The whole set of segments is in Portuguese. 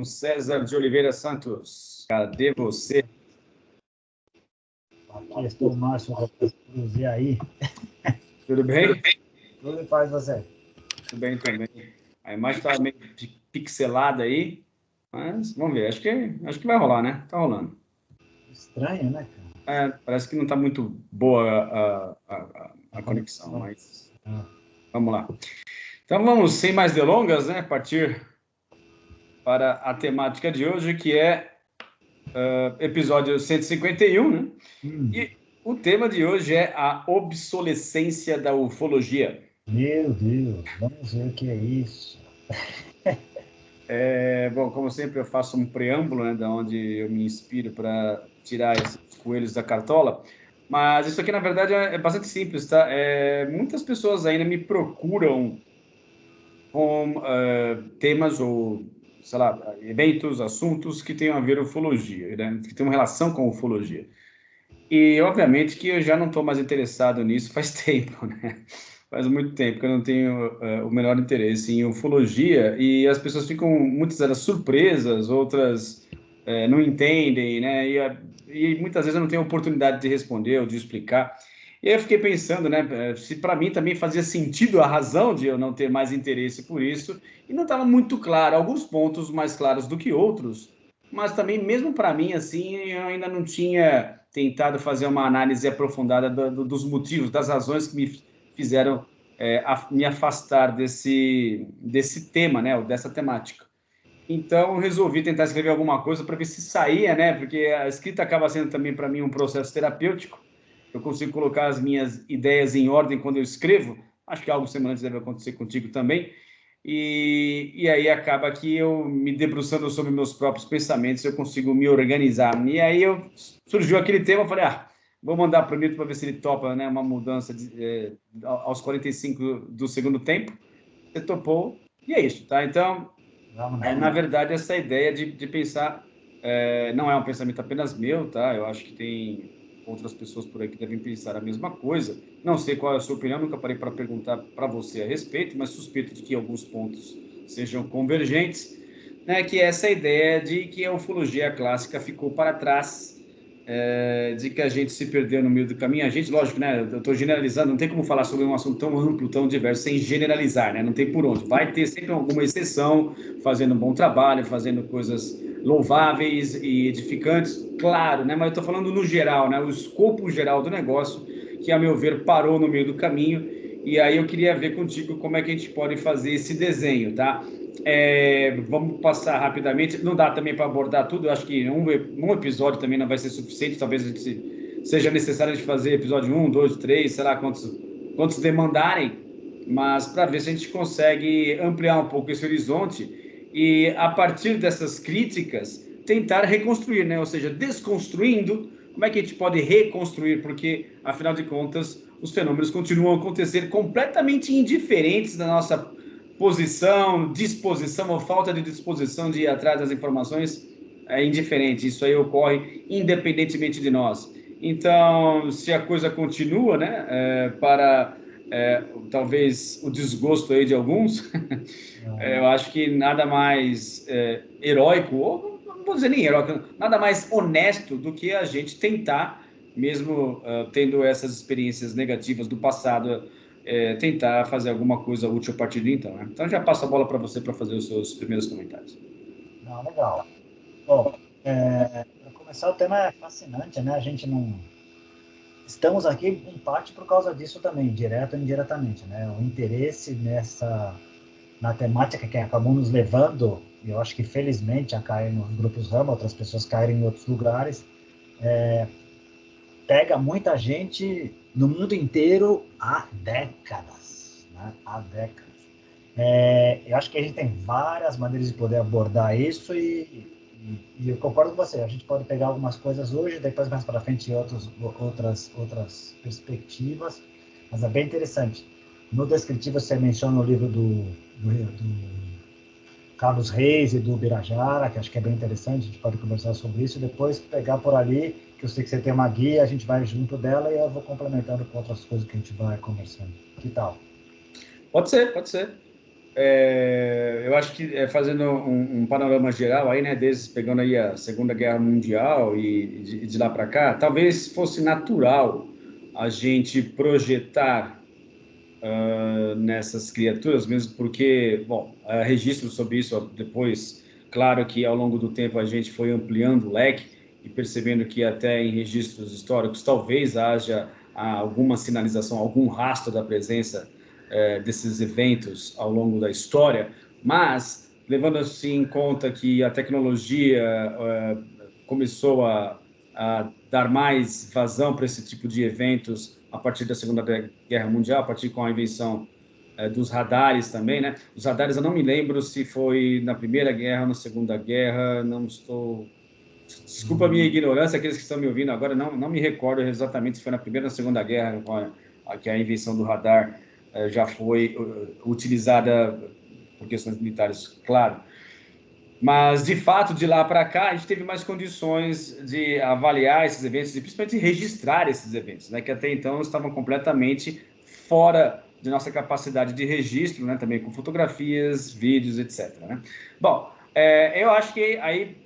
César de Oliveira Santos. Cadê você? Aqui estou, Márcio Cruz. E aí? Tudo bem? Tudo em paz, você? Tudo bem também. A imagem está meio pixelada aí, mas vamos ver. Acho que vai rolar, né? Tá rolando. Estranho, né, cara? Parece que não está muito boa a conexão, mas vamos lá. Então vamos, sem mais delongas, né? Partir para a temática de hoje, que é episódio 151, né? E o tema de hoje é a obsolescência da ufologia. Meu Deus, vamos ver o que é isso. Bom, como sempre, eu faço um preâmbulo, né, da onde eu me inspiro para tirar esses coelhos da cartola. Mas isso aqui, na verdade, é bastante simples, tá? Muitas pessoas ainda me procuram com temas ou, sei lá, eventos, assuntos que tenham a ver com ufologia, né? Que tenham relação com ufologia. E, obviamente, que eu já não estou mais interessado nisso faz tempo, né? Faz muito tempo que eu não tenho o menor interesse em ufologia e as pessoas ficam, muitas delas, surpresas, outras não entendem, né? E muitas vezes eu não tenho oportunidade de responder ou de explicar. E aí eu fiquei pensando, né? Se para mim também fazia sentido a razão de eu não ter mais interesse por isso, e não estava muito claro, alguns pontos mais claros do que outros, mas também, mesmo para mim, assim, eu ainda não tinha tentado fazer uma análise aprofundada dos motivos, das razões que me fizeram me afastar desse tema, né, ou dessa temática. Então, eu resolvi tentar escrever alguma coisa para ver se saía, né, porque a escrita acaba sendo também para mim um processo terapêutico. Eu consigo colocar as minhas ideias em ordem quando eu escrevo. Acho que algo semelhante deve acontecer contigo também. E aí acaba que eu, me debruçando sobre meus próprios pensamentos, eu consigo me organizar. E aí surgiu aquele tema, eu falei, vou mandar para o Nito para ver se ele topa, né, uma mudança aos 45 do segundo tempo. Você topou, e é isso, tá? Então, na verdade, essa ideia de pensar não é um pensamento apenas meu, tá? Eu acho que tem outras pessoas por aí que devem pensar a mesma coisa. Não sei qual é a sua opinião, nunca parei para perguntar para você a respeito, mas suspeito de que alguns pontos sejam convergentes, né? Que é essa ideia de que a ufologia clássica ficou para trás, de que a gente se perdeu no meio do caminho. A gente, lógico, né? Eu estou generalizando, não tem como falar sobre um assunto tão amplo, tão diverso, sem generalizar, né? Não tem por onde. Vai ter sempre alguma exceção, fazendo um bom trabalho, fazendo coisas louváveis e edificantes, claro, né? Mas eu estou falando no geral, né? O escopo geral do negócio, que, a meu ver, parou no meio do caminho. E aí eu queria ver contigo como é que a gente pode fazer esse desenho, tá? Vamos passar rapidamente. Não dá também para abordar tudo. Eu acho que um episódio também não vai ser suficiente. Talvez seja necessário de fazer episódio 1, 2, 3, sei lá quantos demandarem. Mas para ver se a gente consegue ampliar um pouco esse horizonte e, a partir dessas críticas, tentar reconstruir, né? Ou seja, desconstruindo, como é que a gente pode reconstruir? Porque, afinal de contas, os fenômenos continuam a acontecer completamente indiferentes da nossa posição, disposição ou falta de disposição de ir atrás das informações. É indiferente, isso aí ocorre independentemente de nós. Então, se a coisa continua, né, para talvez o desgosto aí de alguns, eu acho que nada mais heróico, ou não vou dizer nem heróico, nada mais honesto do que a gente tentar, mesmo tendo essas experiências negativas do passado, tentar fazer alguma coisa útil a partir de então, né? Então já passo a bola para você para fazer os seus primeiros comentários. Não, legal. Bom, para começar, o tema é fascinante, né? A gente não... Estamos aqui, em parte, por causa disso também, direto ou indiretamente, né? O interesse na temática que acabou nos levando, e eu acho que felizmente a cair nos grupos Rama, outras pessoas caírem em outros lugares, pega muita gente no mundo inteiro há décadas, né? Há décadas. Eu acho que a gente tem várias maneiras de poder abordar isso e eu concordo com você. A gente pode pegar algumas coisas hoje, depois mais para frente outras perspectivas, mas é bem interessante. No descritivo você menciona o livro do Carlos Reis e do Birajara, que acho que é bem interessante, a gente pode conversar sobre isso, e depois pegar por ali, que eu sei que você tem uma guia, a gente vai junto dela e eu vou complementando com outras coisas que a gente vai conversando. Que tal? Pode ser, pode ser. eu acho que fazendo um panorama geral aí, né, desde pegando aí a Segunda Guerra Mundial e de lá para cá, talvez fosse natural a gente projetar nessas criaturas, mesmo porque, bom, há registros sobre isso depois, claro que ao longo do tempo a gente foi ampliando o leque e percebendo que até em registros históricos talvez haja alguma sinalização, algum rastro da presença desses eventos ao longo da história, mas levando-se em conta que a tecnologia começou a dar mais vazão para esse tipo de eventos a partir da Segunda Guerra Mundial, a partir com a invenção dos radares também, né? Os radares eu não me lembro se foi na Primeira Guerra ou na Segunda Guerra, não estou... Desculpa a minha ignorância, aqueles que estão me ouvindo agora, não me recordo exatamente se foi na Primeira ou na Segunda Guerra que a invenção do radar já foi utilizada por questões militares, claro. Mas, de fato, de lá para cá, a gente teve mais condições de avaliar esses eventos e principalmente registrar esses eventos, né, que até então estavam completamente fora de nossa capacidade de registro, né, também com fotografias, vídeos, etc. Né? Bom, eu acho que aí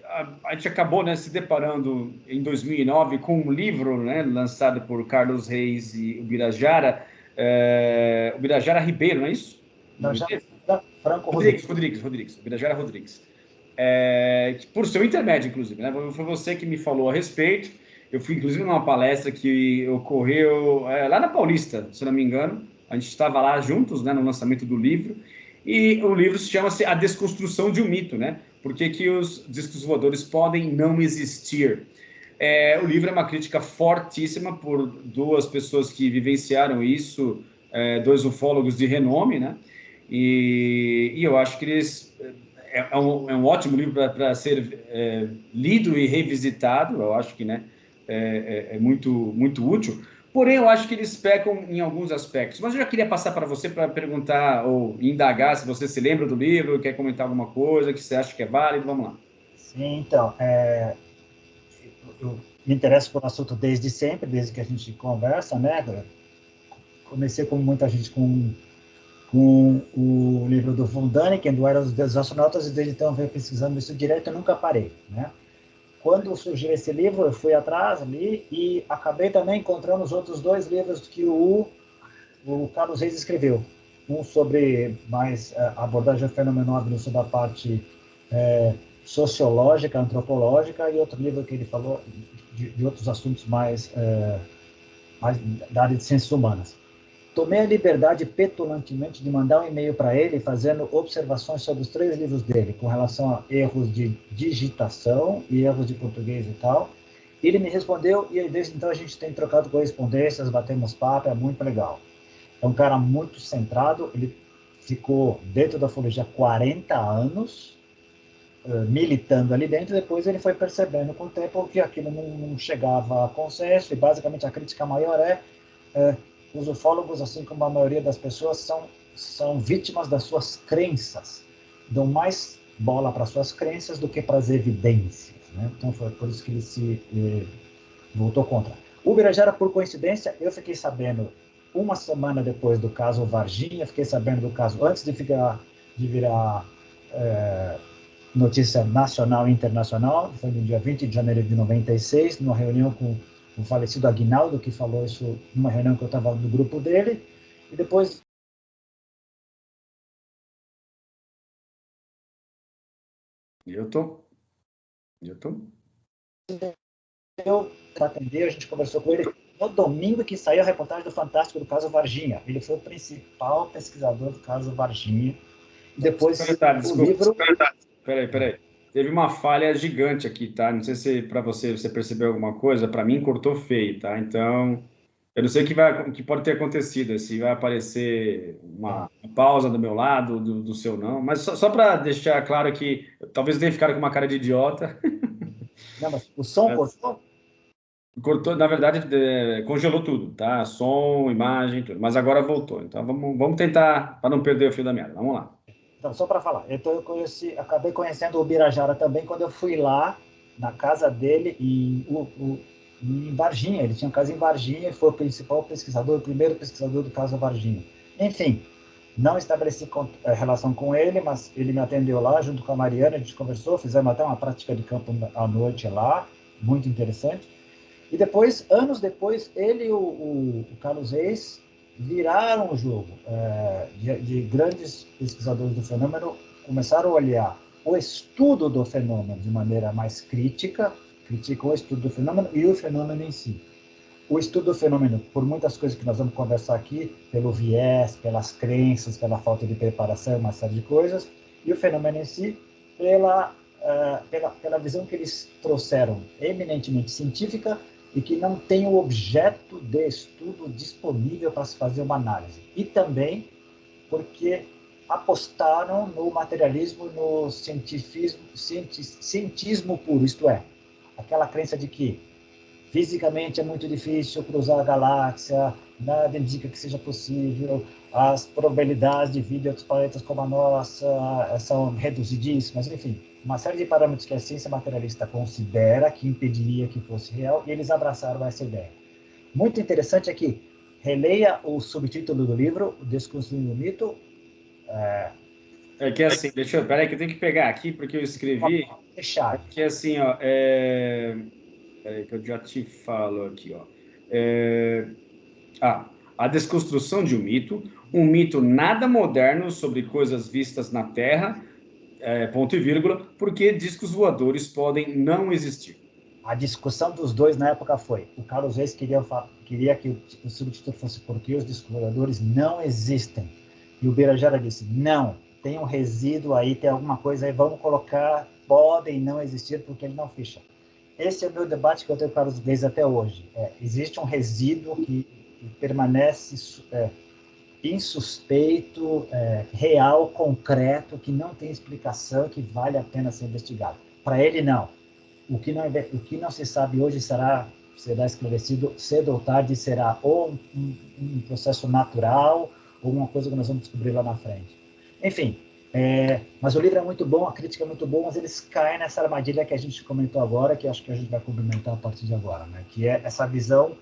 a gente acabou, né, se deparando em 2009 com um livro, né, lançado por Carlos Reis e Ubirajara Ribeiro, não é isso? Não, já Franco Rodrigues, Ubirajara Rodrigues. Por seu intermédio, inclusive, né? Foi você que me falou a respeito. Eu fui, inclusive, numa palestra que ocorreu lá na Paulista, se não me engano. A gente estava lá juntos, né, no lançamento do livro. E o livro chama-se A Desconstrução de um Mito, né? Por que os discos voadores podem não existir? O livro é uma crítica fortíssima por duas pessoas que vivenciaram isso, dois ufólogos de renome, né? E eu acho que eles é um ótimo livro para ser lido e revisitado. Eu acho que, né, é muito, muito útil. Porém, eu acho que eles pecam em alguns aspectos. Mas eu já queria passar para você para perguntar ou indagar se você se lembra do livro, quer comentar alguma coisa que você acha que é válido. Vamos lá. Sim, então, eu me interesso por assunto desde sempre, desde que a gente conversa, né? Comecei, como muita gente, com o livro do Von Däniken, do Era dos Astronautas, e desde então venho pesquisando isso direto, eu nunca parei, né? Quando surgiu esse livro, eu fui atrás ali e acabei também encontrando os outros dois livros que o Carlos Reis escreveu. Um sobre mais abordagem ao fenômeno OVNI sobre a parte sociológica, antropológica, e outro livro que ele falou de outros assuntos mais da área de ciências humanas. Tomei a liberdade petulantemente de mandar um e-mail para ele fazendo observações sobre os 3 livros dele, com relação a erros de digitação e erros de português e tal. Ele me respondeu e desde então a gente tem trocado correspondências, batemos papo, é muito legal. É um cara muito centrado, ele ficou dentro da ufologia 40 anos, militando ali dentro, depois ele foi percebendo com o tempo que aquilo não chegava a consenso, e basicamente a crítica maior os ufólogos, assim como a maioria das pessoas, são vítimas das suas crenças, dão mais bola para suas crenças do que para as evidências, né? Então foi por isso que ele se voltou contra. O Ubirajara, por coincidência, eu fiquei sabendo uma semana depois do caso Varginha, fiquei sabendo do caso antes de virar notícia nacional e internacional, foi no dia 20 de janeiro de 96, numa reunião com o falecido Aguinaldo, que falou isso numa reunião que eu estava no grupo dele, e depois... Eu tô. Para atender, a gente conversou com ele no domingo que saiu a reportagem do Fantástico do caso Varginha. Ele foi o principal pesquisador do caso Varginha. E depois o livro... Peraí. Teve uma falha gigante aqui, tá? Não sei se para você percebeu alguma coisa. Para mim, cortou feio, tá? Então, eu não sei o que pode ter acontecido. Se vai aparecer uma pausa do meu lado, do seu não. Mas só para deixar claro que talvez eu tenha ficado com uma cara de idiota. Não, mas o som cortou? Cortou, na verdade, congelou tudo, tá? Som, imagem, tudo. Mas agora voltou. Então, vamos tentar, para não perder o fio da meada. Vamos lá. Então, só para falar, então acabei conhecendo o Ubirajara também quando eu fui lá na casa dele em Varginha. Ele tinha casa em Varginha e foi o principal pesquisador, o primeiro pesquisador do caso Varginha. Enfim, Não estabeleci relação com ele, mas ele me atendeu lá, junto com a Mariana, a gente conversou, fizemos até uma prática de campo à noite lá, muito interessante. E depois, anos depois, ele e o Carlos Reis viraram o jogo. De grandes pesquisadores do fenômeno, começaram a olhar o estudo do fenômeno de maneira mais crítica, criticam o estudo do fenômeno e o fenômeno em si. O estudo do fenômeno, por muitas coisas que nós vamos conversar aqui, pelo viés, pelas crenças, pela falta de preparação, uma série de coisas, e o fenômeno em si, pela visão que eles trouxeram, eminentemente científica, e que não tem o objeto de estudo disponível para se fazer uma análise. E também porque apostaram no materialismo, no cientismo puro, isto é, aquela crença de que fisicamente é muito difícil cruzar a galáxia, nada indica que seja possível, as probabilidades de vida em outros planetas como a nossa são reduzidíssimas, enfim, uma série de parâmetros que a ciência materialista considera que impediria que fosse real, e eles abraçaram essa ideia. Muito interessante é que, releia o subtítulo do livro, O Desconstruindo o Mito. É que assim, peraí que eu tenho que pegar aqui, porque eu escrevi, Fechado. que assim, ó, peraí que eu já te falo aqui, ó. A desconstrução de um mito nada moderno sobre coisas vistas na Terra, ponto e vírgula, porque discos voadores podem não existir. A discussão dos dois na época foi: o Carlos Reis queria que o subtítulo fosse Porque os discos voadores não existem. E o Birajara disse: não, tem um resíduo aí, tem alguma coisa aí, vamos colocar, podem não existir porque ele não ficha. Esse é o meu debate que eu tenho com o Carlos Reis até hoje. Existe um resíduo que permanece insuspeito, real, concreto, que não tem explicação, que vale a pena ser investigado. Para ele, não. O que não se sabe hoje será esclarecido cedo ou tarde, será ou um processo natural ou uma coisa que nós vamos descobrir lá na frente. Enfim, mas o livro é muito bom, a crítica é muito boa, mas eles caem nessa armadilha que a gente comentou agora, que acho que a gente vai complementar a partir de agora, né? Que é essa visão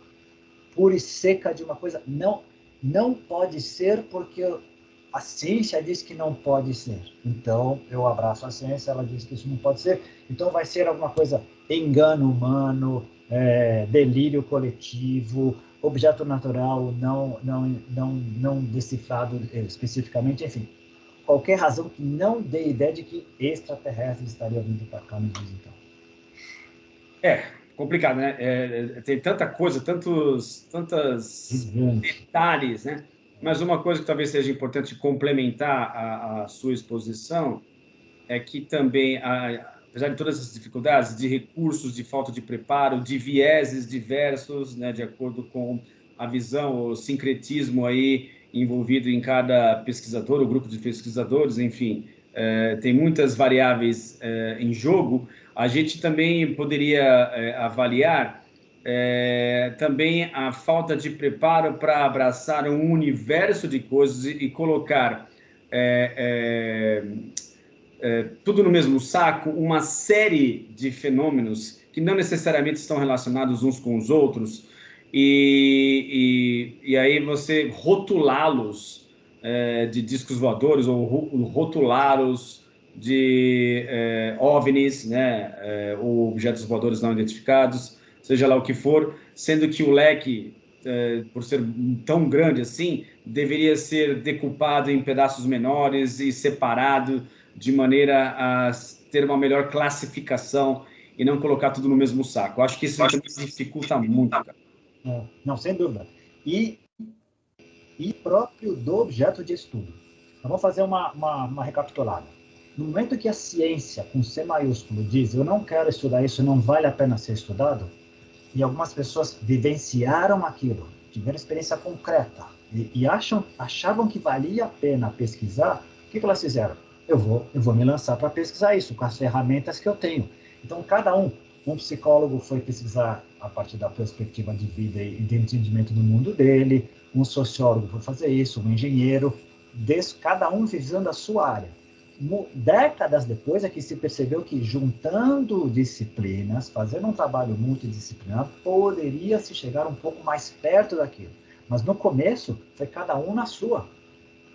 pura e seca de uma coisa. Não pode ser porque a ciência diz que não pode ser. Então, eu abraço a ciência, ela diz que isso não pode ser. Então, vai ser alguma coisa, engano humano, delírio coletivo, objeto natural não decifrado especificamente, enfim. Qualquer razão que não dê ideia de que extraterrestres estariam vindo para cá nos dias, então. Complicado, né? Tem tanta coisa, tantos detalhes, né? Mas uma coisa que talvez seja importante complementar a sua exposição é que também, apesar de todas essas dificuldades, de recursos, de falta de preparo, de vieses diversos, né, de acordo com a visão, o sincretismo aí envolvido em cada pesquisador, o grupo de pesquisadores, enfim, tem muitas variáveis em jogo. A gente também poderia avaliar também a falta de preparo para abraçar um universo de coisas e colocar tudo no mesmo saco, uma série de fenômenos que não necessariamente estão relacionados uns com os outros, e aí você rotulá-los de discos voadores ou rotulá-los de OVNIs, né, ou objetos voadores não identificados, seja lá o que for, sendo que o leque, por ser tão grande assim, deveria ser decupado em pedaços menores e separado de maneira a ter uma melhor classificação e não colocar tudo no mesmo saco. Eu acho que isso dificulta muito, cara. Não, sem dúvida. E próprio do objeto de estudo. Então, vamos fazer uma recapitulada. No momento que a ciência, com C maiúsculo, diz eu não quero estudar isso, não vale a pena ser estudado, e algumas pessoas vivenciaram aquilo, tiveram experiência concreta, e achavam que valia a pena pesquisar, o que elas fizeram? Eu vou me lançar para pesquisar isso, com as ferramentas que eu tenho. Então, cada um psicólogo foi pesquisar a partir da perspectiva de vida e de entendimento do mundo dele, um sociólogo foi fazer isso, um engenheiro, cada um visando a sua área. Décadas depois é que se percebeu que juntando disciplinas, fazendo um trabalho multidisciplinar, poderia se chegar um pouco mais perto daquilo. Mas no começo foi cada um na sua.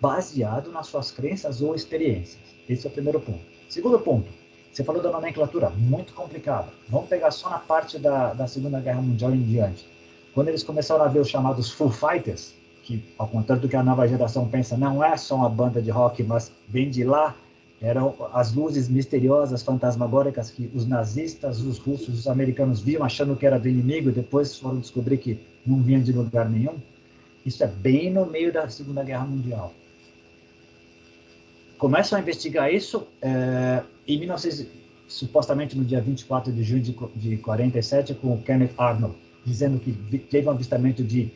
baseado nas suas crenças ou experiências. Esse é o primeiro ponto. Segundo ponto, você falou da nomenclatura, muito complicada. Vamos pegar só na parte da Segunda Guerra Mundial em diante. Quando eles começaram a ver os chamados Foo Fighters, que, ao contrário do que a nova geração pensa, não é só uma banda de rock, mas vem de lá, eram as luzes misteriosas, fantasmagóricas que os nazistas, os russos, os americanos viam achando que era do inimigo, e depois foram descobrir que não vinha de lugar nenhum. Isso é bem no meio da Segunda Guerra Mundial. Começam a investigar isso em 1900, supostamente no dia 24 de junho de 47, com o Kenneth Arnold, dizendo que teve um avistamento de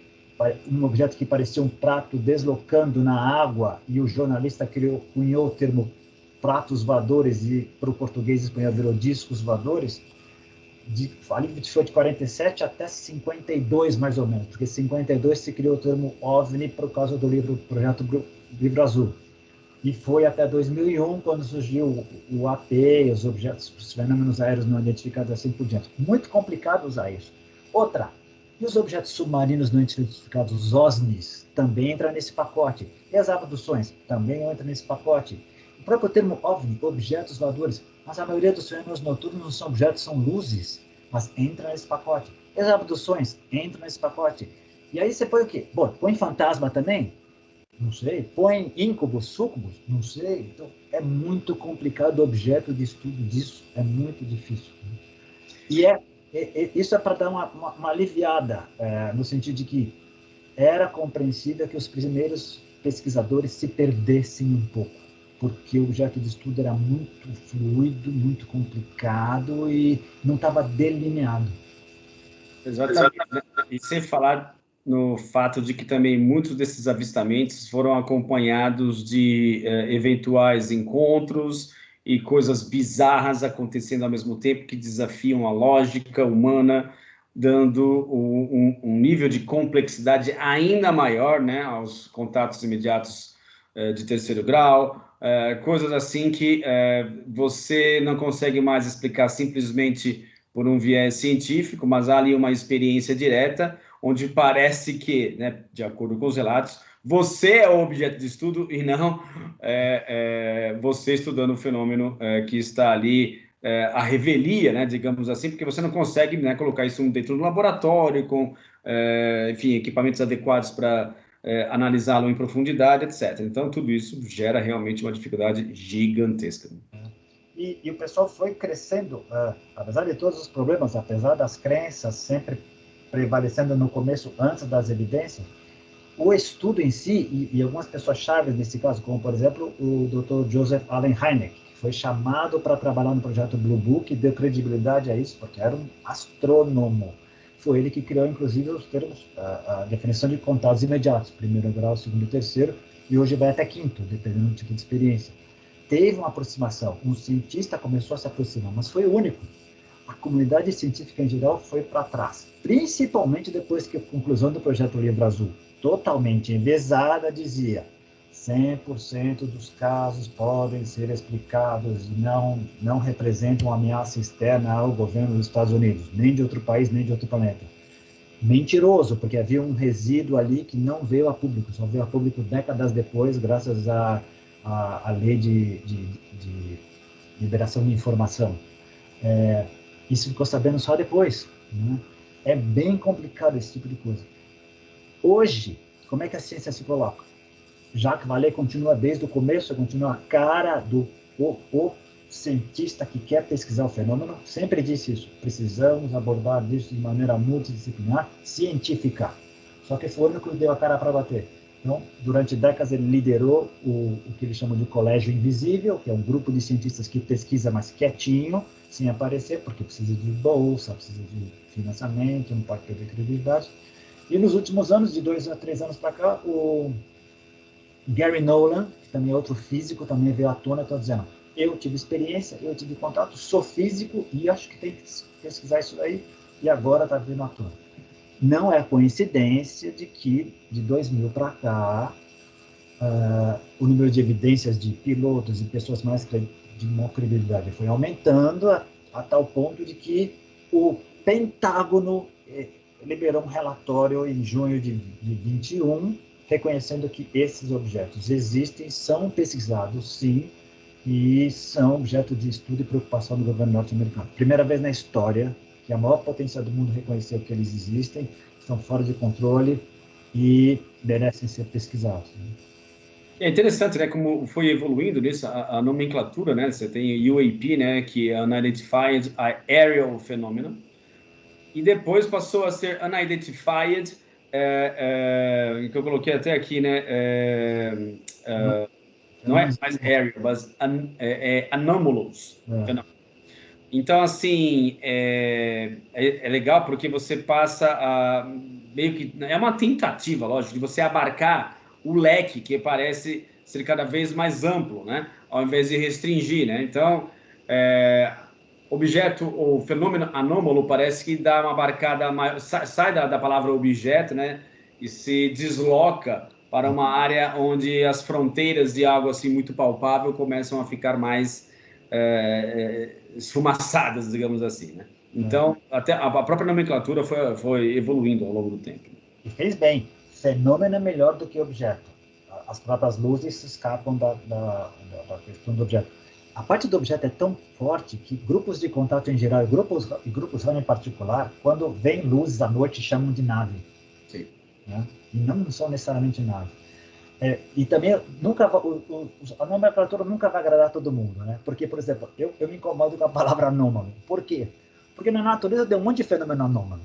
um objeto que parecia um prato deslocando na água, e o jornalista cunhou o termo pratos voadores, e para o português espanhol virou discos voadores. Ali foi de 47 até 52, mais ou menos, porque em 52 se criou o termo OVNI por causa do projeto Livro Azul. E foi até 2001, quando surgiu o AP, os objetos, os fenômenos aéreos não identificados, assim por diante. Muito complicado usar isso. Outra, e os objetos submarinos não identificados, os OSNIs, também entram nesse pacote. E as abduções também entram nesse pacote. O próprio termo OVNI, objetos voadores, mas a maioria dos fenômenos noturnos não são objetos, são luzes, mas entra nesse pacote. E as abduções entram nesse pacote. E aí você põe o quê? Bom, põe fantasma também? Não sei. Põe íncubos, súcubos? Não sei. Então, é muito complicado o objeto de estudo disso. É muito difícil. E isso é para dar uma aliviada, no sentido de que era compreensível que os primeiros pesquisadores se perdessem um pouco, porque o objeto de estudo era muito fluido, muito complicado e não estava delineado. Exatamente. E sem falar no fato de que também muitos desses avistamentos foram acompanhados de eventuais encontros e coisas bizarras acontecendo ao mesmo tempo que desafiam a lógica humana, dando um nível de complexidade ainda maior, né, aos contatos imediatos de terceiro grau, coisas assim que você não consegue mais explicar simplesmente por um viés científico, mas há ali uma experiência direta, onde parece que, né, de acordo com os relatos, você é o objeto de estudo e não você estudando o fenômeno que está ali à revelia, né, digamos assim, porque você não consegue, né, colocar isso dentro do laboratório com, enfim, equipamentos adequados para analisá-lo em profundidade, etc. Então, tudo isso gera realmente uma dificuldade gigantesca. E o pessoal foi crescendo, apesar de todos os problemas, apesar das crenças sempre prevalecendo no começo, antes das evidências, o estudo em si, e algumas pessoas chaves nesse caso, como, por exemplo, o Dr. Joseph Allen Hynek, que foi chamado para trabalhar no projeto Blue Book e deu credibilidade a isso, porque era um astrônomo. Foi ele que criou, inclusive, os termos, a definição de contatos imediatos, primeiro grau, segundo e terceiro, e hoje vai até quinto, dependendo do tipo de experiência. Teve uma aproximação, um cientista começou a se aproximar, mas foi o único. A comunidade científica em geral foi para trás, principalmente depois que a conclusão do projeto Livro Azul, totalmente enviesada, dizia 100% dos casos podem ser explicados e não representam uma ameaça externa ao governo dos Estados Unidos, nem de outro país, nem de outro planeta. Mentiroso, porque havia um resíduo ali que não veio a público, só veio a público décadas depois, graças à lei de liberação de informação. Isso ficou sabendo só depois. Né? É bem complicado esse tipo de coisa. Hoje, como é que a ciência se coloca? Jacques Vallée continua desde o começo, continua a cara do cientista que quer pesquisar o fenômeno, sempre disse isso, precisamos abordar isso de maneira multidisciplinar, científica. Só que foi o único que deu a cara para bater. Então, durante décadas, ele liderou o que eles chamam de Colégio Invisível, que é um grupo de cientistas que pesquisa mais quietinho, sem aparecer, porque precisa de bolsa, precisa de financiamento, não pode perder credibilidade. E nos últimos anos, de 2 a 3 anos para cá, o Gary Nolan, que também é outro físico, também veio à tona e está dizendo: eu tive experiência, eu tive contato, sou físico e acho que tem que pesquisar isso aí, e agora está vindo à tona. Não é coincidência de que, de 2000 para cá, o número de evidências de pilotos e pessoas mais de maior credibilidade foi aumentando a tal ponto de que o Pentágono liberou um relatório em junho de 21, reconhecendo que esses objetos existem, são pesquisados, sim, e são objeto de estudo e preocupação do governo norte-americano. Primeira vez na história que a maior potência do mundo reconheceu que eles existem, estão fora de controle e merecem ser pesquisados. Né? É interessante, né, como foi evoluindo nisso a nomenclatura, né? Você tem UAP, né, que é Unidentified Aerial Phenomenon, e depois passou a ser Unidentified, que eu coloquei até aqui, né? Não é mais aerial, mas anomalous. Então, assim, é legal porque você passa a meio que é uma tentativa, lógico, de você abarcar o leque que parece ser cada vez mais amplo, né? Ao invés de restringir, né? Então, objeto ou fenômeno anômalo parece que dá uma abarcada maior, sai da palavra objeto, né? E se desloca para uma área onde as fronteiras de algo assim muito palpável começam a ficar mais esfumaçadas, digamos assim, né? Então, até a própria nomenclatura foi evoluindo ao longo do tempo. E fez bem. Fenômeno é melhor do que objeto. As próprias luzes se escapam da questão do objeto. A parte do objeto é tão forte que grupos de contato em geral e grupos RAM em particular, quando vêm luzes à noite, chamam de nave. Sim. Né? E não são necessariamente nave. E também a nomenclatura nunca vai agradar todo mundo, né? Porque, por exemplo, eu me incomodo com a palavra anômalo. Por quê? Porque na natureza tem um monte de fenômeno anômalo.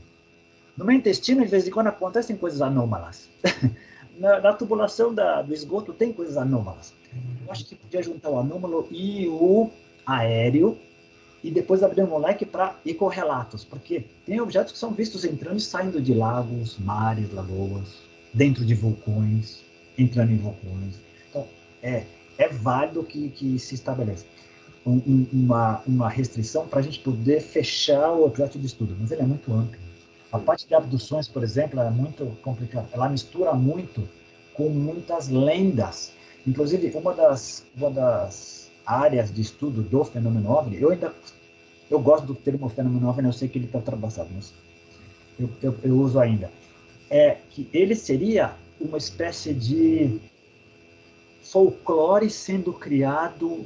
No meu intestino, de vez em quando, acontecem coisas anômalas. Na tubulação do esgoto tem coisas anômalas. Eu acho que podia juntar o anômalo e o aéreo e depois abrir um moleque para ir com relatos, porque tem objetos que são vistos entrando e saindo de lagos, mares, lagoas, dentro de vulcões, entrando em vulcões. Então, é válido que se estabeleça uma restrição para a gente poder fechar o objeto de estudo, mas ele é muito amplo. A parte de abduções, por exemplo, é muito complicada. Ela mistura muito com muitas lendas. Inclusive, uma das áreas de estudo do fenômeno OVNI, eu gosto do termo fenômeno OVNI, eu sei que ele está ultrapassado, mas eu uso ainda, é que ele seria uma espécie de folclore sendo criado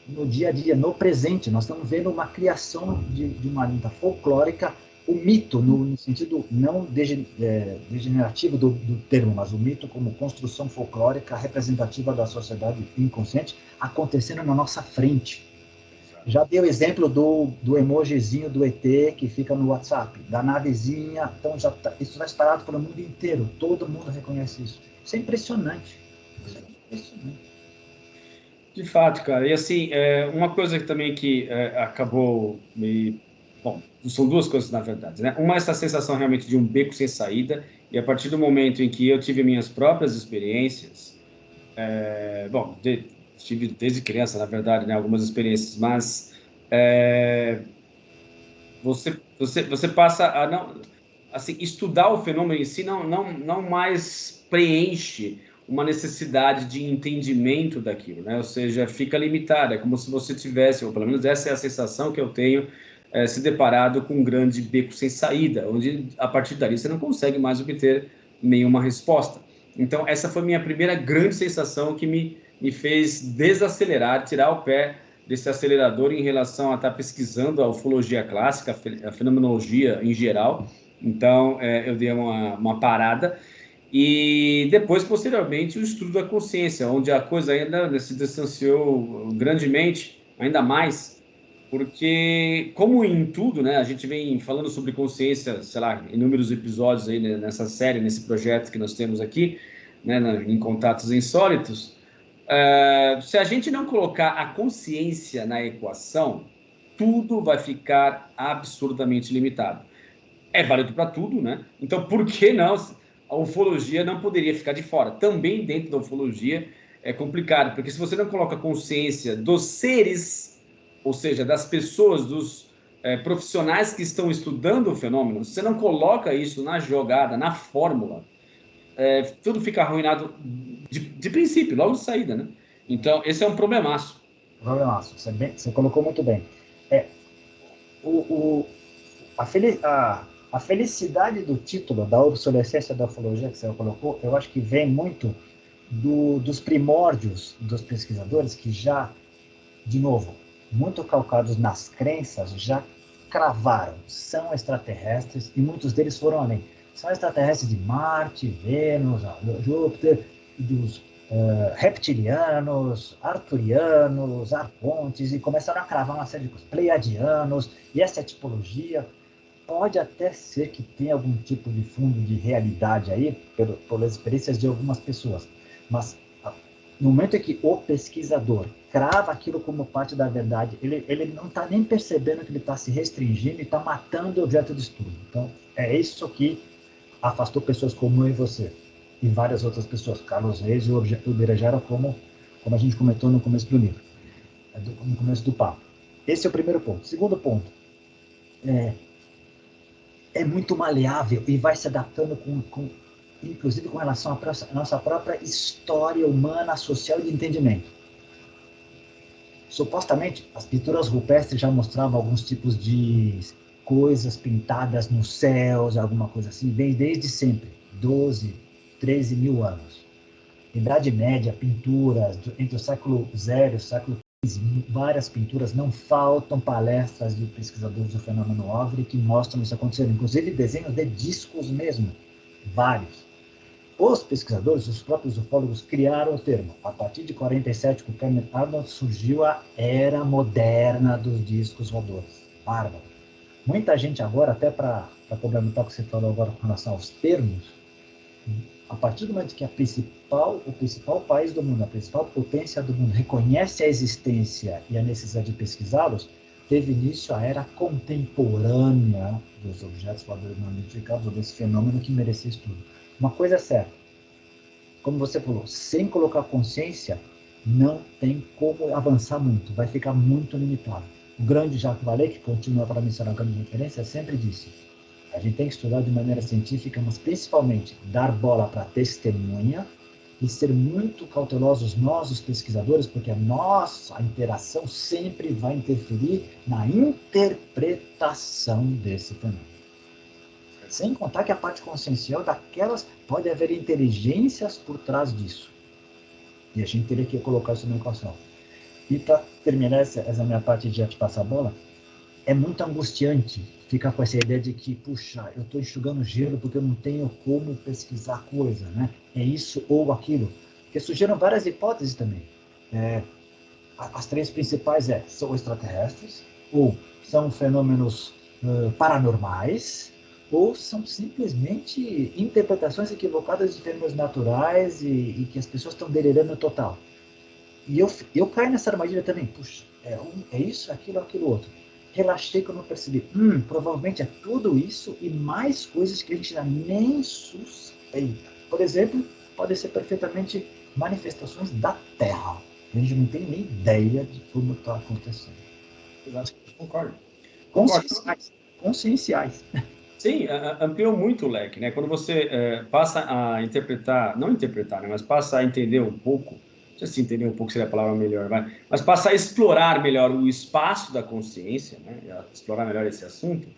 no dia a dia, no presente. Nós estamos vendo uma criação de uma lenda folclórica, o mito, no sentido não degenerativo do termo, mas o mito como construção folclórica representativa da sociedade inconsciente acontecendo na nossa frente. Já deu exemplo do emojizinho do ET que fica no WhatsApp, da navezinha, então isso está espalhado pelo mundo inteiro, todo mundo reconhece isso. Isso é impressionante. Isso é impressionante. De fato, cara. E assim, uma coisa que também que acabou me... Bom, são duas coisas, na verdade, né? Uma é essa sensação realmente de um beco sem saída, e a partir do momento em que eu tive minhas próprias experiências, bom, tive desde criança, na verdade, né, algumas experiências, mas você passa a não... Assim, estudar o fenômeno em si não mais preenche uma necessidade de entendimento daquilo, né? Ou seja, fica limitada, é como se você tivesse, ou pelo menos essa é a sensação que eu tenho, se deparado com um grande beco sem saída, onde a partir dali você não consegue mais obter nenhuma resposta. Então, essa foi minha primeira grande sensação que me fez desacelerar, tirar o pé desse acelerador em relação a estar pesquisando a ufologia clássica, a fenomenologia em geral. Então, eu dei uma parada. E depois, posteriormente, o estudo da consciência, onde a coisa ainda se distanciou grandemente, ainda mais, porque, como em tudo, né, a gente vem falando sobre consciência, sei lá, inúmeros episódios aí nessa série, nesse projeto que nós temos aqui, né, em Contatos Insólitos. Se a gente não colocar a consciência na equação, tudo vai ficar absurdamente limitado. É válido para tudo, né? Então, por que não? A ufologia não poderia ficar de fora. Também dentro da ufologia é complicado, porque se você não coloca consciência dos seres, ou seja, das pessoas, dos profissionais que estão estudando o fenômeno, se você não coloca isso na jogada, na fórmula, tudo fica arruinado de princípio, logo de saída, né? Então, esse é um problemaço. Problemaço. Você colocou muito bem. É, o, o, a, A felicidade do título, da obsolescência da ufologia que você colocou, eu acho que vem muito dos primórdios dos pesquisadores que já, de novo, muito calcados nas crenças, já cravaram, são extraterrestres, e muitos deles foram além. São extraterrestres de Marte, Vênus, Júpiter, dos reptilianos, arturianos, arcontes, e começaram a cravar uma série de coisas, pleiadianos, e essa tipologia. Pode até ser que tenha algum tipo de fundo de realidade aí, pelas experiências de algumas pessoas, mas no momento em que o pesquisador crava aquilo como parte da verdade, ele não está nem percebendo que ele está se restringindo e está matando o objeto de estudo. Então, é isso que afastou pessoas como eu e você, e várias outras pessoas, Carlos Reis e o Birajara, como a gente comentou no começo do livro, no começo do papo. Esse é o primeiro ponto. Segundo ponto, é muito maleável e vai se adaptando inclusive com relação à nossa própria história humana, social e de entendimento. Supostamente, as pinturas rupestres já mostravam alguns tipos de coisas pintadas nos céus, alguma coisa assim, vem desde sempre, 12, 13 mil anos. Idade Média, pinturas, entre o século zero e o século XV, várias pinturas, não faltam palestras de pesquisadores do fenômeno OVNI que mostram isso acontecendo, inclusive desenhos de discos mesmo, vários. Os pesquisadores, os próprios ufólogos, criaram o termo. A partir de 47, com Kenneth Arnold, surgiu a era moderna dos discos voadores. Bárbaro. Muita gente agora, até para complementar o que você falou agora com relação aos termos, a partir do momento que o principal país do mundo, a principal potência do mundo, reconhece a existência e a necessidade de pesquisá-los, teve início a era contemporânea dos objetos voadores não identificados, ou desse fenômeno que merecia estudo. Uma coisa é certa, como você falou, sem colocar consciência, não tem como avançar muito, vai ficar muito limitado. O grande Jacques Vallée, que continua para mim sendo uma grande referência, sempre disse: a gente tem que estudar de maneira científica, mas principalmente dar bola para a testemunha e ser muito cautelosos nós, os pesquisadores, porque a nossa interação sempre vai interferir na interpretação desse fenômeno. Sem contar que a parte consciencial daquelas, pode haver inteligências por trás disso. E a gente teria que colocar isso na equação. E para terminar essa minha parte de já te passar a bola, é muito angustiante ficar com essa ideia de que, puxa, eu estou enxugando gelo porque eu não tenho como pesquisar coisa, né? É isso ou aquilo. Porque surgiram várias hipóteses também. As três principais são extraterrestres, ou são fenômenos paranormais, ou são simplesmente interpretações equivocadas de fenômenos naturais e que as pessoas estão delirando total. E eu caio nessa armadilha também. Puxa, é isso, aquilo outro. Relaxei que eu não percebi. Provavelmente é tudo isso e mais coisas que a gente ainda nem suspeita. Por exemplo, podem ser perfeitamente manifestações da Terra. A gente não tem nem ideia de como está acontecendo. Concordo. Conscienciais. Sim, ampliou muito o leque, né? Quando você passa a interpretar, não interpretar, né? Mas passa a entender um pouco, não sei se entender um pouco seria a palavra melhor, mas passa a explorar melhor o espaço da consciência, né? Explorar melhor esse assunto,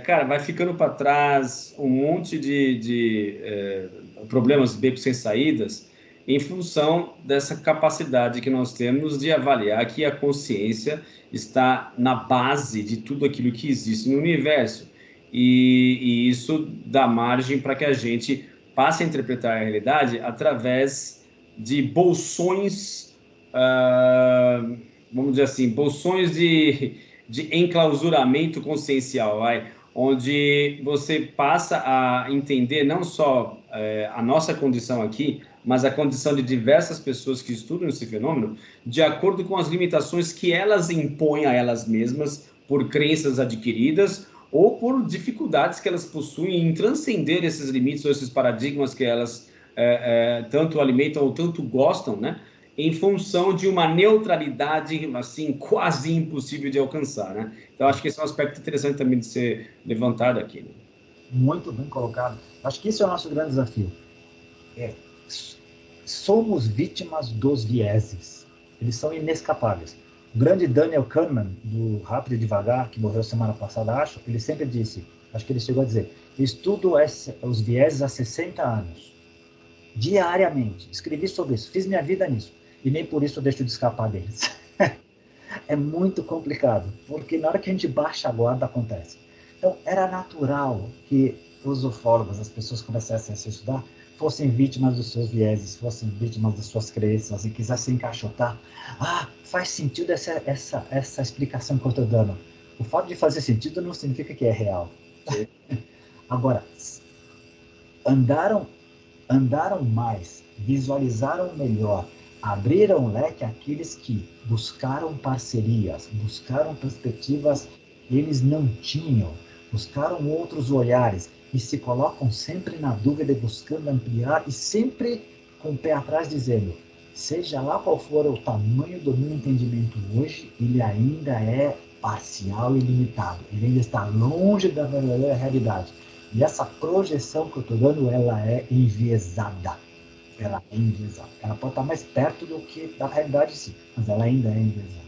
cara, vai ficando para trás um monte de problemas becos sem saídas em função dessa capacidade que nós temos de avaliar que a consciência está na base de tudo aquilo que existe no universo. E isso dá margem para que a gente passe a interpretar a realidade através de bolsões, vamos dizer assim, bolsões de enclausuramento consciencial, onde você passa a entender não só a nossa condição aqui, mas a condição de diversas pessoas que estudam esse fenômeno, de acordo com as limitações que elas impõem a elas mesmas por crenças adquiridas ou por dificuldades que elas possuem em transcender esses limites ou esses paradigmas que elas tanto alimentam ou tanto gostam, né? Em função de uma neutralidade assim quase impossível de alcançar, né? Então acho que esse é um aspecto interessante também de ser levantado aqui, né? Muito bem colocado. Acho que esse é o nosso grande desafio. Somos vítimas dos vieses. Eles são inescapáveis. O grande Daniel Kahneman, do Rápido e Devagar, que morreu semana passada, acho, ele sempre disse, acho que ele chegou a dizer, estudo os vieses há 60 anos, diariamente, escrevi sobre isso, fiz minha vida nisso, e nem por isso eu deixo de escapar deles. É muito complicado, porque na hora que a gente baixa a guarda, acontece. Então, era natural que os ufólogos, as pessoas que começassem a se estudar, fossem vítimas dos seus vieses, fossem vítimas das suas crenças e quisessem encaixotar. Ah, faz sentido essa explicação que eu estou dando. O fato de fazer sentido não significa que é real. Sim. Agora, andaram mais, visualizaram melhor, abriram o leque àqueles que buscaram parcerias, buscaram perspectivas que eles não tinham, buscaram outros olhares e se colocam sempre na dúvida e buscando ampliar e sempre com o pé atrás dizendo, seja lá qual for o tamanho do meu entendimento hoje, ele ainda é parcial e limitado, ele ainda está longe da verdadeira realidade. E essa projeção que eu estou dando, ela é enviesada. Ela é enviesada. Ela pode estar mais perto do que da realidade, sim, mas ela ainda é enviesada.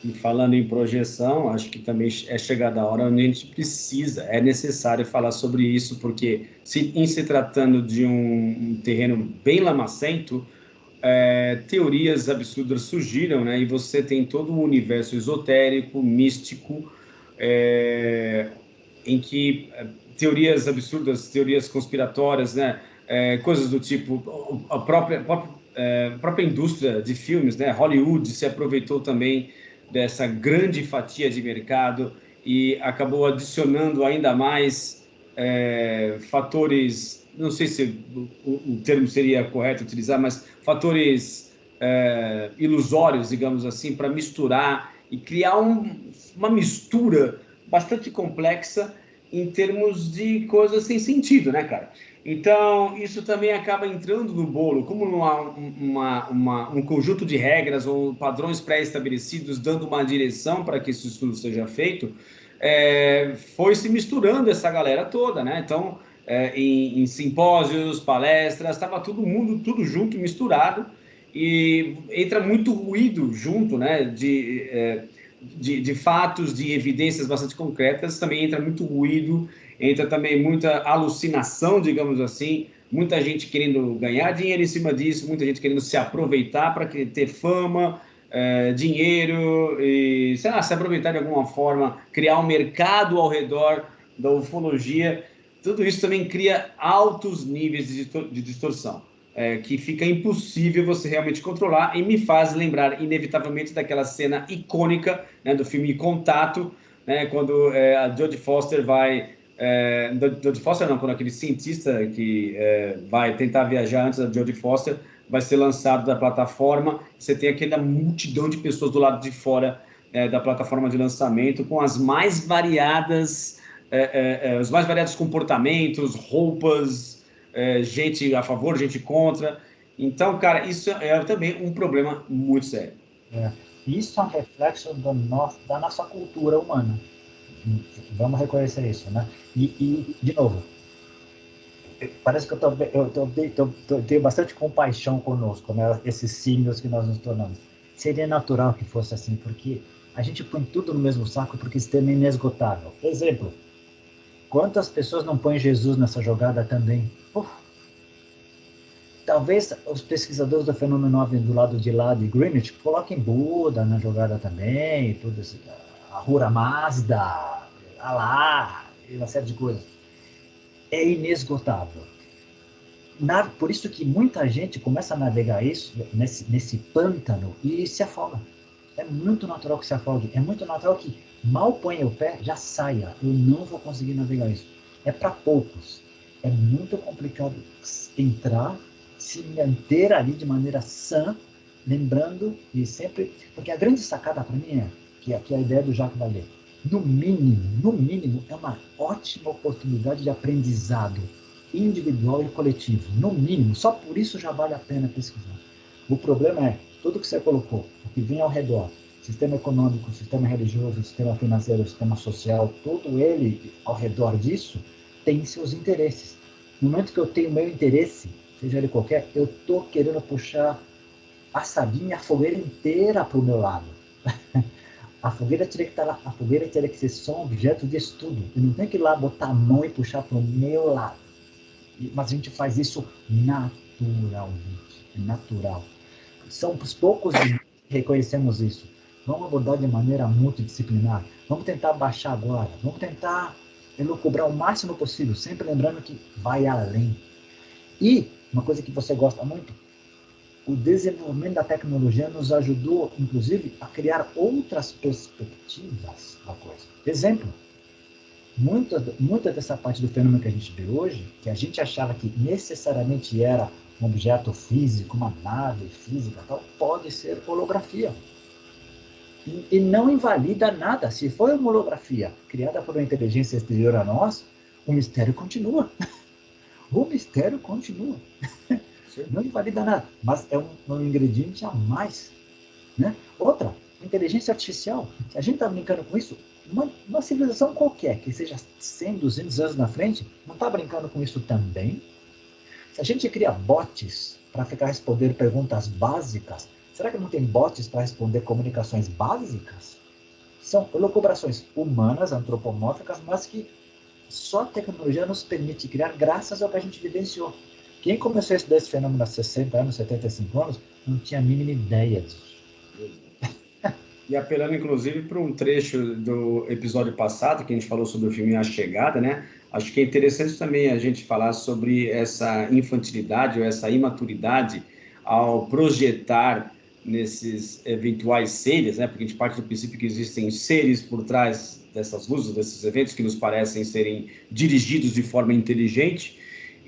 E falando em projeção, acho que também é chegada a hora onde a gente precisa, é necessário falar sobre isso, porque em se tratando de um terreno bem lamacento, teorias absurdas surgiram, né? E você tem todo um universo esotérico, místico, em que teorias absurdas, teorias conspiratórias, né? Coisas do tipo, a própria indústria de filmes, né? Hollywood se aproveitou também dessa grande fatia de mercado e acabou adicionando ainda mais fatores, não sei se o termo seria correto utilizar, mas fatores ilusórios, digamos assim, para misturar e criar uma mistura bastante complexa em termos de coisas sem sentido, né, cara? Então, isso também acaba entrando no bolo, como não há um conjunto de regras ou padrões pré-estabelecidos dando uma direção para que esse estudo seja feito, foi se misturando essa galera toda, né? Então, em simpósios, palestras, estava todo mundo, tudo junto, misturado, e entra muito ruído junto, né? De fatos, de evidências bastante concretas, também entra muito ruído, entra também muita alucinação, digamos assim, muita gente querendo ganhar dinheiro em cima disso, muita gente querendo se aproveitar para ter fama, dinheiro e, sei lá, se aproveitar de alguma forma, criar um mercado ao redor da ufologia. Tudo isso também cria altos níveis de distorção, que fica impossível você realmente controlar e me faz lembrar inevitavelmente daquela cena icônica, né, do filme Contato, né, quando a Jodie Foster vai... Jodie Foster não, quando aquele cientista que vai tentar viajar antes da Jodie Foster vai ser lançado da plataforma, você tem aquela multidão de pessoas do lado de fora da plataforma de lançamento com as mais variadas os mais variados comportamentos, roupas, gente a favor, gente contra. Então, cara, isso é também um problema muito sério. Isso é um reflexo da nossa cultura humana. Vamos reconhecer isso, né? E de novo, parece que eu tenho bastante compaixão conosco, né? Esses símios que nós nos tornamos. Seria natural que fosse assim, porque a gente põe tudo no mesmo saco porque esse tema é inesgotável. Exemplo, quantas pessoas não põem Jesus nessa jogada também? Talvez os pesquisadores do fenômeno OVNI do lado de lá de Greenwich coloquem Buda na jogada também, tudo isso, Ahura Mazda, Alá, e uma série de coisas. É inesgotável. Por isso que muita gente começa a navegar isso nesse pântano e se afoga. É muito natural que se afogue. É muito natural que mal ponha o pé, já saia. Eu não vou conseguir navegar isso. É para poucos. É muito complicado entrar, se manter ali de maneira sã, lembrando e sempre... Porque a grande sacada para mim que é a ideia do Jacques Vallée. No mínimo, é uma ótima oportunidade de aprendizado individual e coletivo. No mínimo, só por isso já vale a pena pesquisar. O problema é, tudo que você colocou, o que vem ao redor, sistema econômico, sistema religioso, sistema financeiro, sistema social, todo ele ao redor disso tem seus interesses. No momento que eu tenho meu interesse, seja ele qualquer, eu estou querendo puxar a sardinha, a fogueira inteira para o meu lado. A fogueira teria que estar lá, a fogueira teria que ser só um objeto de estudo. Eu não tenho que ir lá botar a mão e puxar para o meu lado. Mas a gente faz isso naturalmente. É natural. São os poucos que reconhecemos isso. Vamos abordar de maneira multidisciplinar. Vamos tentar baixar agora. Vamos tentar elucubrar o máximo possível, sempre lembrando que vai além. E, uma coisa que você gosta muito, o desenvolvimento da tecnologia nos ajudou, inclusive, a criar outras perspectivas da coisa. Exemplo, muita dessa parte do fenômeno que a gente vê hoje, que a gente achava que necessariamente era um objeto físico, uma nave física, tal, pode ser holografia. E não invalida nada. Se foi uma holografia criada por uma inteligência exterior a nós, o mistério continua. O mistério continua. Não invalida nada, mas é um ingrediente a mais. Né? Outra, inteligência artificial. Se a gente está brincando com isso, uma civilização qualquer, que seja 100, 200 anos na frente, não está brincando com isso também? Se a gente cria bots para ficar respondendo perguntas básicas, será que não tem bots para responder comunicações básicas? São elucubrações humanas, antropomórficas, mas que só a tecnologia nos permite criar graças ao que a gente vivenciou. Quem começou a estudar esse fenômeno há 60 anos, 75 anos, não tinha a mínima ideia disso. E apelando, inclusive, para um trecho do episódio passado, que a gente falou sobre o filme A Chegada, né? Acho que é interessante também a gente falar sobre essa infantilidade ou essa imaturidade ao projetar nesses eventuais seres, né? Porque a gente parte do princípio que existem seres por trás dessas luzes, desses eventos que nos parecem serem dirigidos de forma inteligente,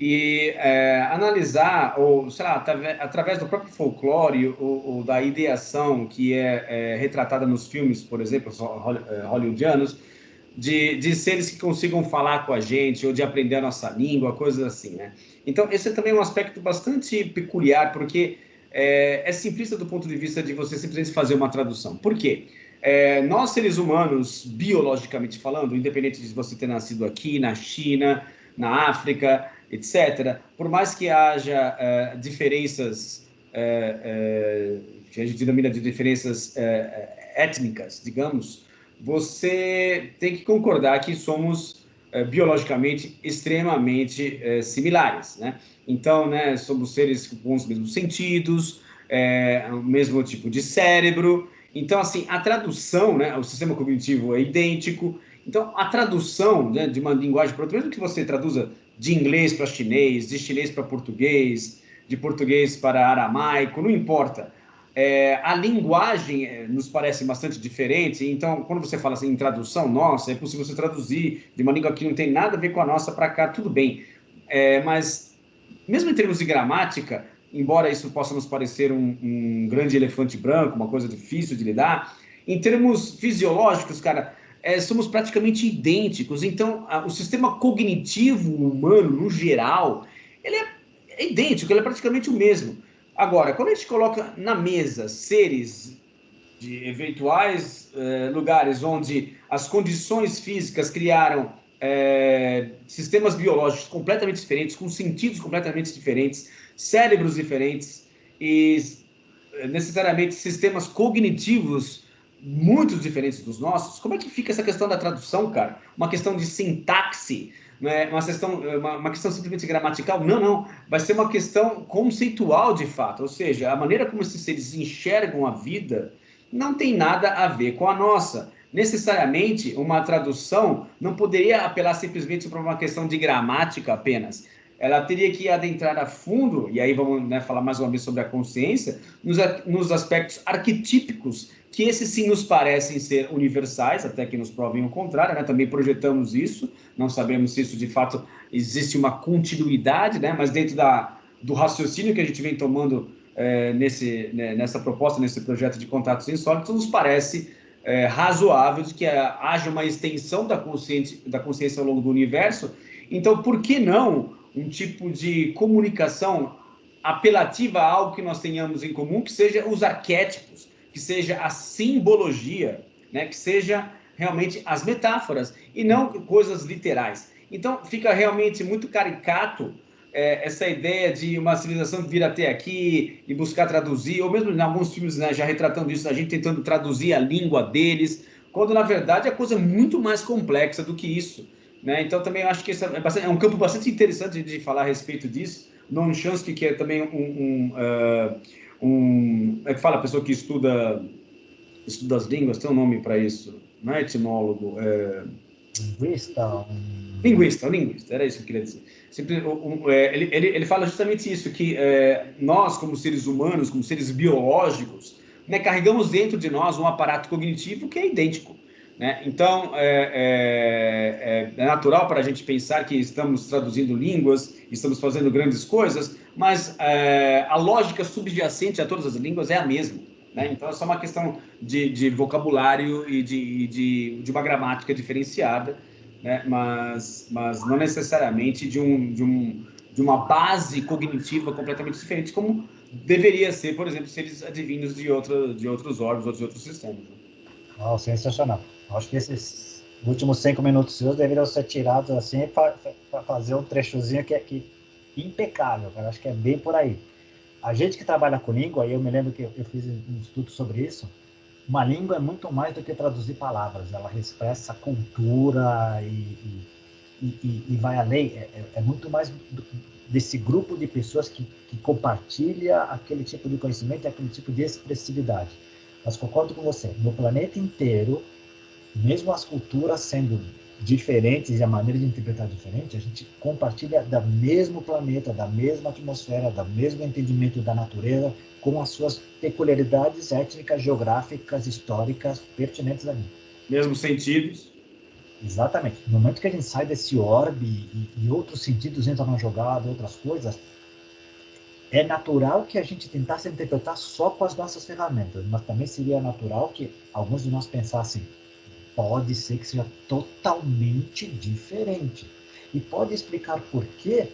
e analisar, ou sei lá, através do próprio folclore ou da ideação que é retratada nos filmes, por exemplo, hollywoodianos, de seres que consigam falar com a gente ou de aprender a nossa língua, coisas assim, né? Então, esse é também um aspecto bastante peculiar, porque é simplista do ponto de vista de você simplesmente fazer uma tradução. Por quê? Nós, seres humanos, biologicamente falando, independente de você ter nascido aqui, na China, na África, etc., por mais que haja diferenças, que a gente denomina de diferenças étnicas, digamos, você tem que concordar que somos biologicamente extremamente similares, né? Então, né, somos seres com os mesmos sentidos, o mesmo tipo de cérebro. Então, assim, a tradução, né, o sistema cognitivo é idêntico. Então, a tradução, né, de uma linguagem para outra, mesmo que você traduza de inglês para chinês, de chinês para português, de português para aramaico, não importa. A linguagem nos parece bastante diferente, então, quando você fala assim em tradução, nossa, é possível você traduzir de uma língua que não tem nada a ver com a nossa para cá, tudo bem. Mas, mesmo em termos de gramática, embora isso possa nos parecer um grande elefante branco, uma coisa difícil de lidar, em termos fisiológicos, cara, somos praticamente idênticos. Então, o sistema cognitivo humano, no geral, ele é idêntico, ele é praticamente o mesmo. Agora, quando a gente coloca na mesa seres de eventuais lugares onde as condições físicas criaram sistemas biológicos completamente diferentes, com sentidos completamente diferentes, cérebros diferentes e necessariamente sistemas cognitivos muito diferentes dos nossos, como é que fica essa questão da tradução, cara? Uma questão de sintaxe, né? Uma questão simplesmente gramatical? Não. Vai ser uma questão conceitual, de fato. Ou seja, a maneira como esses seres enxergam a vida não tem nada a ver com a nossa. Necessariamente, uma tradução não poderia apelar simplesmente para uma questão de gramática apenas. Ela teria que adentrar a fundo, e aí vamos, né, falar mais uma vez sobre a consciência, nos aspectos arquetípicos, que esses sim nos parecem ser universais, até que nos provem o contrário, né? Também projetamos isso, não sabemos se isso de fato existe uma continuidade, né? Mas dentro do raciocínio que a gente vem tomando nessa proposta, nesse projeto de contatos insólitos, nos parece razoável de que haja uma extensão da consciência ao longo do universo. Então, por que não um tipo de comunicação apelativa a algo que nós tenhamos em comum, que seja os arquétipos, que seja a simbologia, né? Que seja realmente as metáforas e não coisas literais. Então, fica realmente muito caricato essa ideia de uma civilização vir até aqui e buscar traduzir, ou mesmo em alguns filmes, né, já retratando isso, a gente tentando traduzir a língua deles, quando na verdade a coisa é muito mais complexa do que isso, né? Então também eu acho que esse é um campo bastante interessante de falar a respeito disso. Noam Chomsky, que é também como é que fala a pessoa que estuda as línguas, tem um nome para isso, não é etimólogo, Linguista, linguista, era isso que eu queria dizer. Ele fala justamente isso, que nós, como seres humanos, como seres biológicos, né, carregamos dentro de nós um aparato cognitivo que é idêntico. Né? Então, é natural para a gente pensar que estamos traduzindo línguas, estamos fazendo grandes coisas, mas a lógica subjacente a todas as línguas é a mesma. Né? Então, é só uma questão de vocabulário e de uma gramática diferenciada, né? Mas não necessariamente de uma base cognitiva completamente diferente, como deveria ser, por exemplo, seres advindos de outros órgãos ou de outros sistemas. Né? oh, sensacional. Acho que esses últimos 5 minutos seus deveriam ser tirados assim para fazer um trechozinho que impecável, cara. Acho que é bem por aí. A gente que trabalha com língua, e eu me lembro que eu fiz um estudo sobre isso, uma língua é muito mais do que traduzir palavras, ela expressa cultura e vai além, é muito mais desse grupo de pessoas que compartilha aquele tipo de conhecimento, aquele tipo de expressividade. Mas concordo com você, no planeta inteiro, mesmo as culturas sendo diferentes e a maneira de interpretar diferente, a gente compartilha do mesmo planeta, da mesma atmosfera, do mesmo entendimento da natureza, com as suas peculiaridades étnicas, geográficas, históricas, pertinentes ali. Mesmos sentidos. Exatamente. No momento que a gente sai desse orbe e outros sentidos entram na jogada, outras coisas, é natural que a gente tentasse interpretar só com as nossas ferramentas, mas também seria natural que alguns de nós pensassem, pode ser que seja totalmente diferente. E pode explicar por que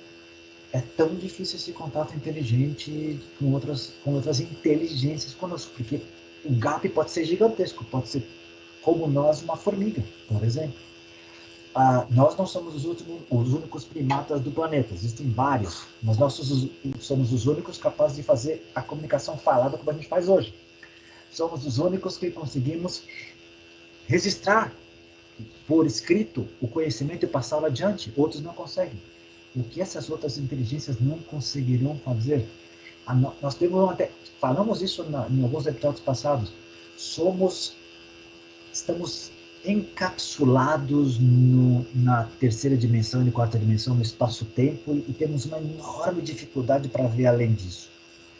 é tão difícil esse contato inteligente com outras inteligências conosco, porque o gap pode ser gigantesco, pode ser como nós, uma formiga, por exemplo. Nós não somos os únicos primatas do planeta, existem vários, mas nós somos os únicos capazes de fazer a comunicação falada como a gente faz hoje. Somos os únicos que conseguimos registrar por escrito o conhecimento e passá-lo adiante, outros não conseguem. O que essas outras inteligências não conseguirão fazer? Nós temos falamos isso em alguns episódios passados, estamos encapsulados na terceira dimensão e quarta dimensão, no espaço-tempo, e temos uma enorme dificuldade para ver além disso.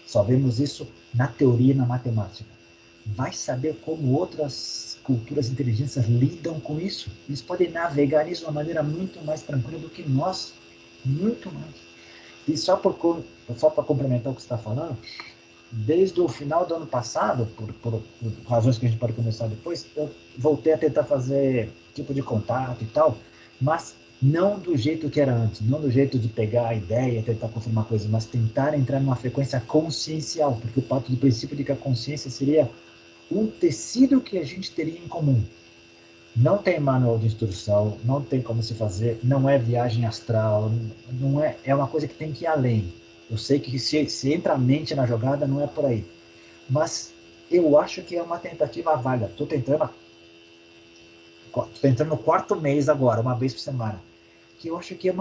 Só vemos isso na teoria e na matemática. Vai saber como outras culturas inteligentes lidam com isso? Eles podem navegar nisso de uma maneira muito mais tranquila do que nós. Muito mais. E só para complementar o que você está falando, desde o final do ano passado, por razões que a gente pode começar depois, eu voltei a tentar fazer tipo de contato e tal, mas não do jeito que era antes, não do jeito de pegar a ideia, tentar confirmar coisas, mas tentar entrar numa frequência consciencial, porque eu parto do princípio de que a consciência seria um tecido que a gente teria em comum. Não tem manual de instrução, não tem como se fazer, não é viagem astral, não é uma coisa que tem que ir além. Eu sei que se entra a mente na jogada, não é por aí. Mas eu acho que é uma tentativa válida. Estou tentando no quarto mês agora, uma vez por semana. Que eu acho que é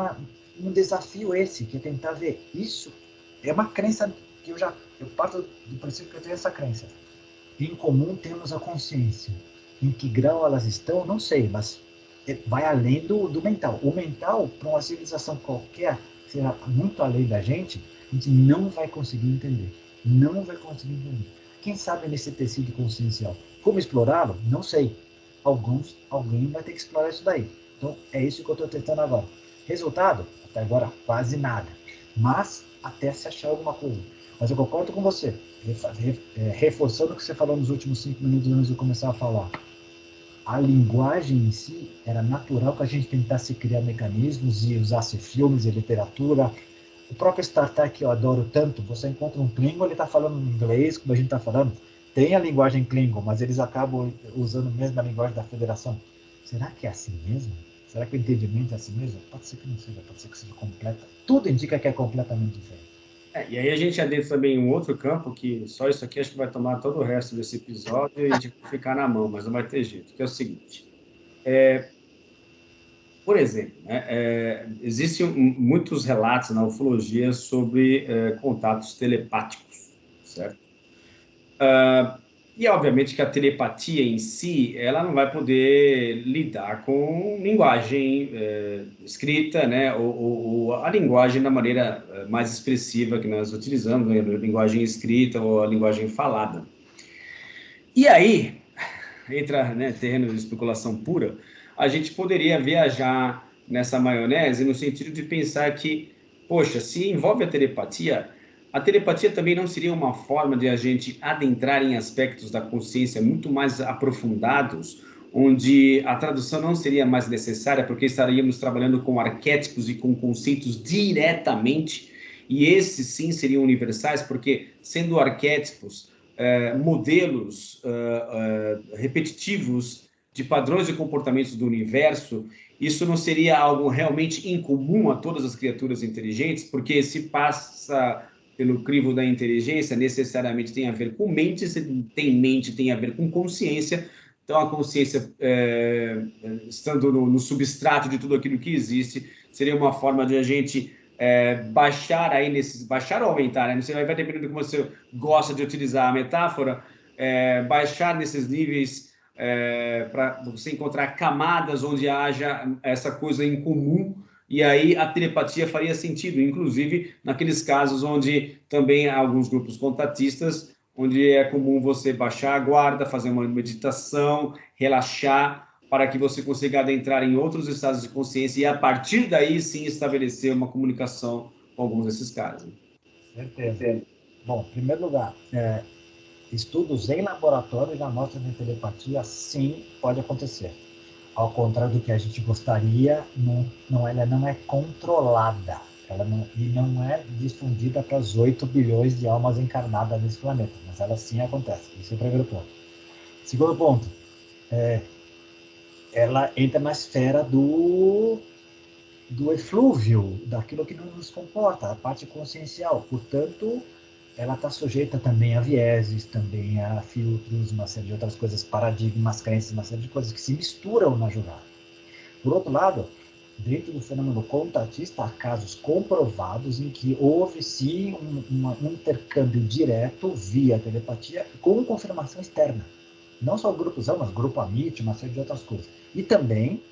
um desafio esse, que é tentar ver isso. É uma crença que eu parto do princípio que eu tenho essa crença. Em comum temos a consciência. Em que grau elas estão, não sei, mas vai além do mental. O mental, para uma civilização qualquer, que seja muito além da gente, a gente não vai conseguir entender. Não vai conseguir entender. Quem sabe nesse tecido consciencial? Como explorá-lo? Não sei. Alguém vai ter que explorar isso daí. Então, é isso que eu estou tentando agora. Resultado? Até agora, quase nada. Mas, até se achar alguma coisa. Mas eu concordo com você. Reforçando o que você falou nos últimos 5 minutos antes de eu começar a falar. A linguagem em si era natural que a gente tentasse criar mecanismos e usasse filmes e literatura. O próprio Star Trek, que eu adoro tanto, você encontra um Klingon, ele está falando inglês, como a gente está falando. Tem a linguagem Klingon, mas eles acabam usando mesmo a linguagem da Federação. Será que é assim mesmo? Será que o entendimento é assim mesmo? Pode ser que não seja, pode ser que seja completa. Tudo indica que é completamente diferente. E aí a gente adentra também em um outro campo que só isso aqui acho que vai tomar todo o resto desse episódio e a gente vai ficar na mão, mas não vai ter jeito, que é o seguinte. Por exemplo, né, existem muitos relatos na ufologia sobre contatos telepáticos, certo? E, obviamente, que a telepatia em si, ela não vai poder lidar com linguagem escrita, né? Ou a linguagem da maneira mais expressiva que nós utilizamos, né? A linguagem escrita ou a linguagem falada. E aí, entra, né, terreno de especulação pura, a gente poderia viajar nessa maionese no sentido de pensar que, poxa, se envolve a telepatia também não seria uma forma de a gente adentrar em aspectos da consciência muito mais aprofundados, onde a tradução não seria mais necessária, porque estaríamos trabalhando com arquétipos e com conceitos diretamente, e esses sim seriam universais, porque sendo arquétipos, modelos repetitivos de padrões de comportamentos do universo, isso não seria algo realmente incomum a todas as criaturas inteligentes, porque se passa pelo crivo da inteligência, necessariamente tem a ver com mente, se tem mente, tem a ver com consciência. Então, a consciência, estando no substrato de tudo aquilo que existe, seria uma forma de a gente baixar aí baixar ou aumentar, né? Você vai depender de como você gosta de utilizar a metáfora, baixar nesses níveis para você encontrar camadas onde haja essa coisa em comum, e aí a telepatia faria sentido, inclusive naqueles casos onde também há alguns grupos contatistas, onde é comum você baixar a guarda, fazer uma meditação, relaxar, para que você consiga adentrar em outros estados de consciência e, a partir daí, sim, estabelecer uma comunicação com alguns desses caras. Certeza. Bom, em primeiro lugar, estudos em laboratório já mostram que a telepatia, sim, pode acontecer. Ao contrário do que a gente gostaria, ela não é controlada. E não é difundida para as 8 bilhões de almas encarnadas nesse planeta. Mas ela sim acontece. Esse é o primeiro ponto. Segundo ponto, ela entra na esfera do eflúvio, daquilo que não nos comporta, a parte consciencial. Portanto, ela está sujeita também a vieses, também a filtros, uma série de outras coisas, paradigmas, crenças, uma série de coisas que se misturam na jogada. Por outro lado, dentro do fenômeno contatista, há casos comprovados em que houve sim um intercâmbio direto via telepatia com confirmação externa. Não só o grupo Zão, mas o grupo Amit, uma série de outras coisas. E também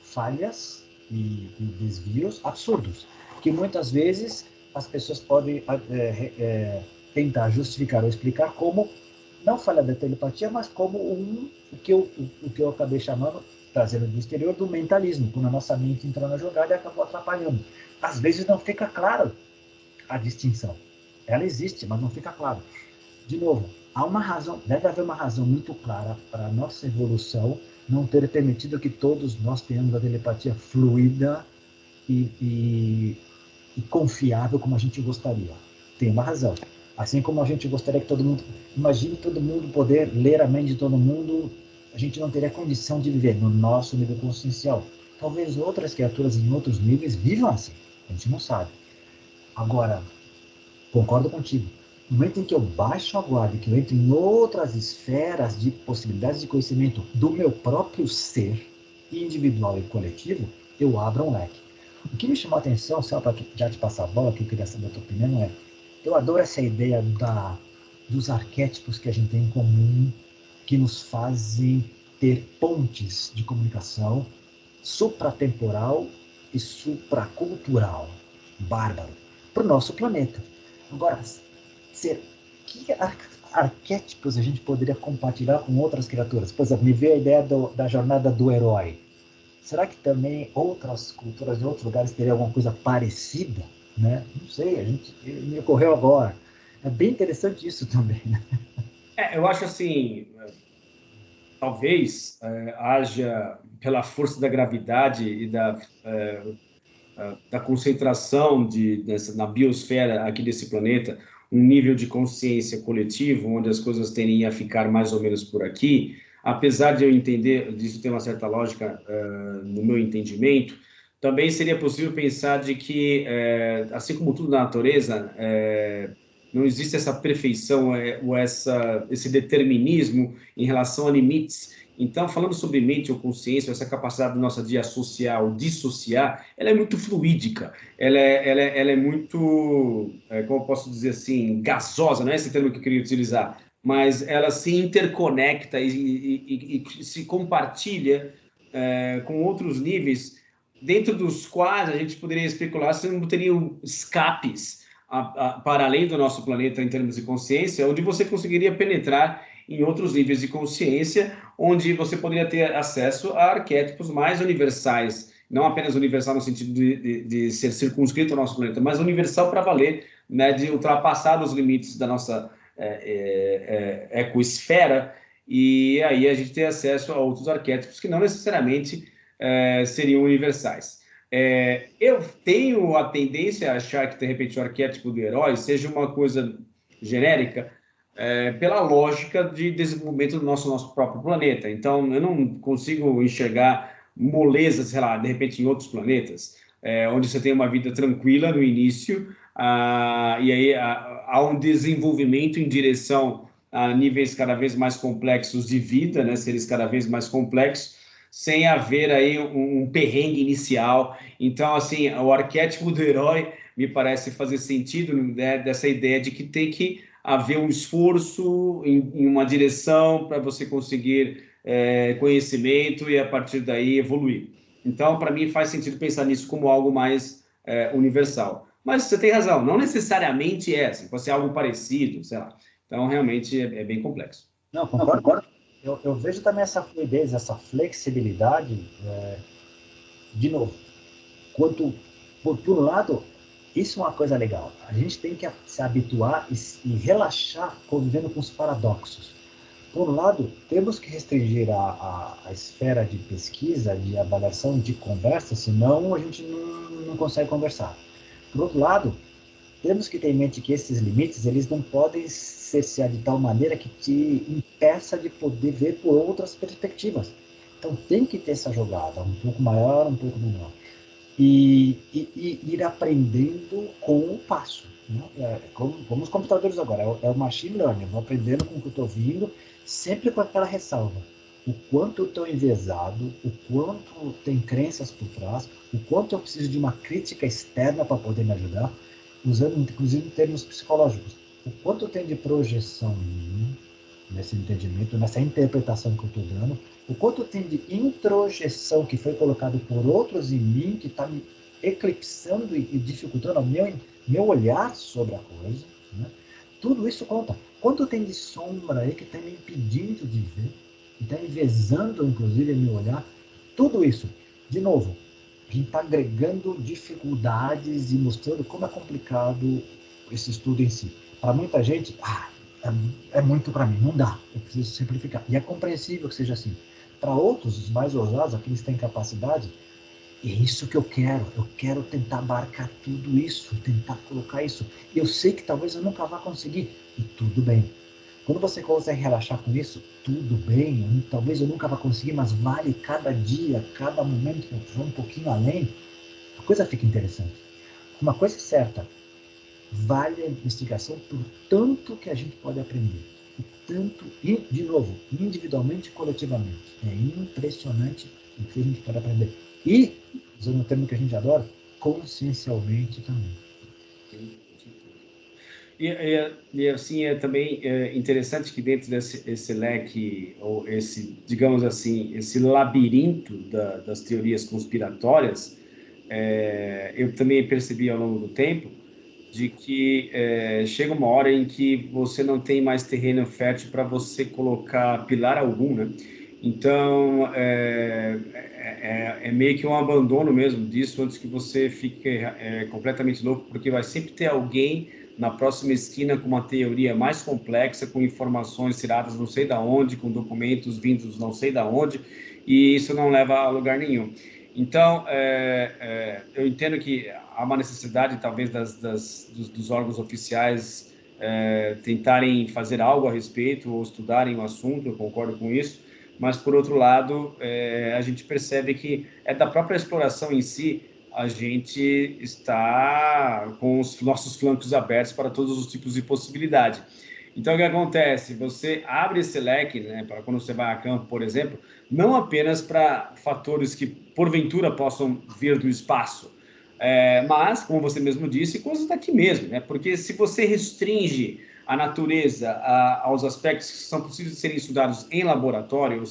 falhas e desvios absurdos, que muitas vezes as pessoas podem tentar justificar ou explicar como, não falha da telepatia, mas como o que eu acabei chamando, trazendo do exterior, do mentalismo, quando a nossa mente entrou na jogada e acabou atrapalhando. Às vezes não fica claro a distinção. Ela existe, mas não fica claro. De novo, há uma razão, deve haver uma razão muito clara para a nossa evolução não ter permitido que todos nós tenhamos a telepatia fluida e confiável como a gente gostaria. Tem uma razão. Assim como a gente gostaria que todo mundo... Imagine todo mundo poder ler a mente de todo mundo, a gente não teria condição de viver no nosso nível consciencial. Talvez outras criaturas em outros níveis vivam assim. A gente não sabe. Agora, concordo contigo. No momento em que eu baixo a guarda, que eu entro em outras esferas de possibilidades de conhecimento do meu próprio ser, individual e coletivo, eu abro um leque. O que me chamou a atenção, só para já te passar a bola, que eu queria saber a tua opinião, eu adoro essa ideia dos arquétipos que a gente tem em comum, que nos fazem ter pontes de comunicação supratemporal e supracultural, bárbaro, para o nosso planeta. Agora, que arquétipos a gente poderia compartilhar com outras criaturas? Por exemplo, me veio a ideia da jornada do herói. Será que também outras culturas de outros lugares teriam alguma coisa parecida? Né? Não sei, me ocorreu agora. É bem interessante isso também. Né? Eu acho assim, talvez haja, pela força da gravidade e da concentração na biosfera aqui desse planeta, um nível de consciência coletivo, onde as coisas tendem a ficar mais ou menos por aqui, apesar de eu entender, disso ter uma certa lógica no meu entendimento, também seria possível pensar de que, assim como tudo na natureza, não existe essa perfeição ou esse determinismo em relação a limites. Então, falando sobre mente ou consciência, essa capacidade nossa de associar ou dissociar, ela é muito fluídica, ela é muito, como eu posso dizer assim, gasosa, não é esse termo que eu queria utilizar, mas ela se interconecta e se compartilha com outros níveis, dentro dos quais a gente poderia especular se não teriam escapes para além do nosso planeta em termos de consciência, onde você conseguiria penetrar em outros níveis de consciência, onde você poderia ter acesso a arquétipos mais universais, não apenas universal no sentido de ser circunscrito ao nosso planeta, mas universal para valer, né, de ultrapassar os limites da nossa ecoesfera, e aí a gente ter acesso a outros arquétipos que não necessariamente seriam universais. Eu tenho a tendência a achar que, de repente, o arquétipo do herói seja uma coisa genérica, pela lógica de desenvolvimento do nosso próprio planeta. Então, eu não consigo enxergar molezas, sei lá, de repente, em outros planetas, onde você tem uma vida tranquila no início, e aí há um desenvolvimento em direção a níveis cada vez mais complexos de vida, né, seres cada vez mais complexos, sem haver aí um perrengue inicial. Então, assim, o arquétipo do herói me parece fazer sentido, né, dessa ideia de que tem que haver um esforço em uma direção para você conseguir conhecimento e, a partir daí, evoluir. Então, para mim, faz sentido pensar nisso como algo mais universal. Mas você tem razão, não necessariamente assim, pode ser algo parecido, sei lá. Então, realmente, é bem complexo. Não, concordo. Eu vejo também essa fluidez, essa flexibilidade, de novo, por um lado, isso é uma coisa legal. A gente tem que se habituar e relaxar convivendo com os paradoxos. Por um lado, temos que restringir a esfera de pesquisa, de avaliação, de conversa, senão a gente não consegue conversar. Por outro lado, temos que ter em mente que esses limites, eles não podem ser de tal maneira que te impeça de poder ver por outras perspectivas. Então tem que ter essa jogada, um pouco maior, um pouco menor. E ir aprendendo com o passo. Né? Como os computadores agora, é o machine learning, eu vou aprendendo com o que eu estou vindo, sempre com aquela ressalva. O quanto eu estou enviesado, o quanto tem crenças por trás, o quanto eu preciso de uma crítica externa para poder me ajudar, usando inclusive termos psicológicos. O quanto tem de projeção minha, nesse entendimento, nessa interpretação que eu estou dando, o quanto tem de introjeção que foi colocado por outros em mim, que está me eclipsando e dificultando o meu olhar sobre a coisa. Né? Tudo isso conta. Quanto tem de sombra aí que está me impedindo de ver, que está envezando, inclusive, meu olhar. Tudo isso, de novo, a gente está agregando dificuldades e mostrando como é complicado esse estudo em si. Para muita gente, é muito para mim, não dá, eu preciso simplificar. E é compreensível que seja assim. Para outros, os mais ousados, aqueles que têm capacidade, é isso que eu quero tentar abarcar tudo isso, tentar colocar isso. Eu sei que talvez eu nunca vá conseguir, e tudo bem. Quando você consegue relaxar com isso, tudo bem, talvez eu nunca vá conseguir, mas vale cada dia, cada momento que eu vou um pouquinho além, a coisa fica interessante. Uma coisa é certa, vale a investigação por tanto que a gente pode aprender. E tanto, e, de novo, individualmente e coletivamente. É impressionante o que a gente pode aprender. E, usando um termo que a gente adora, consciencialmente também. E assim, é também interessante que dentro desse leque, ou esse, digamos assim, esse labirinto das teorias conspiratórias, eu também percebi ao longo do tempo de que chega uma hora em que você não tem mais terreno fértil para você colocar pilar algum, né? Então, é meio que um abandono mesmo disso antes que você fique completamente louco, porque vai sempre ter alguém na próxima esquina com uma teoria mais complexa, com informações tiradas não sei da onde, com documentos vindos não sei da onde, e isso não leva a lugar nenhum. Então, eu entendo que há uma necessidade, talvez, dos órgãos oficiais tentarem fazer algo a respeito ou estudarem o assunto, eu concordo com isso, mas, por outro lado, a gente percebe que é da própria exploração em si, a gente está com os nossos flancos abertos para todos os tipos de possibilidade. Então, o que acontece? Você abre esse leque, né, para quando você vai a campo, por exemplo, não apenas para fatores que, porventura, possam vir do espaço, mas, como você mesmo disse, coisas daqui mesmo, né? Porque se você restringe a natureza aos aspectos que são possíveis de serem estudados em laboratório, ou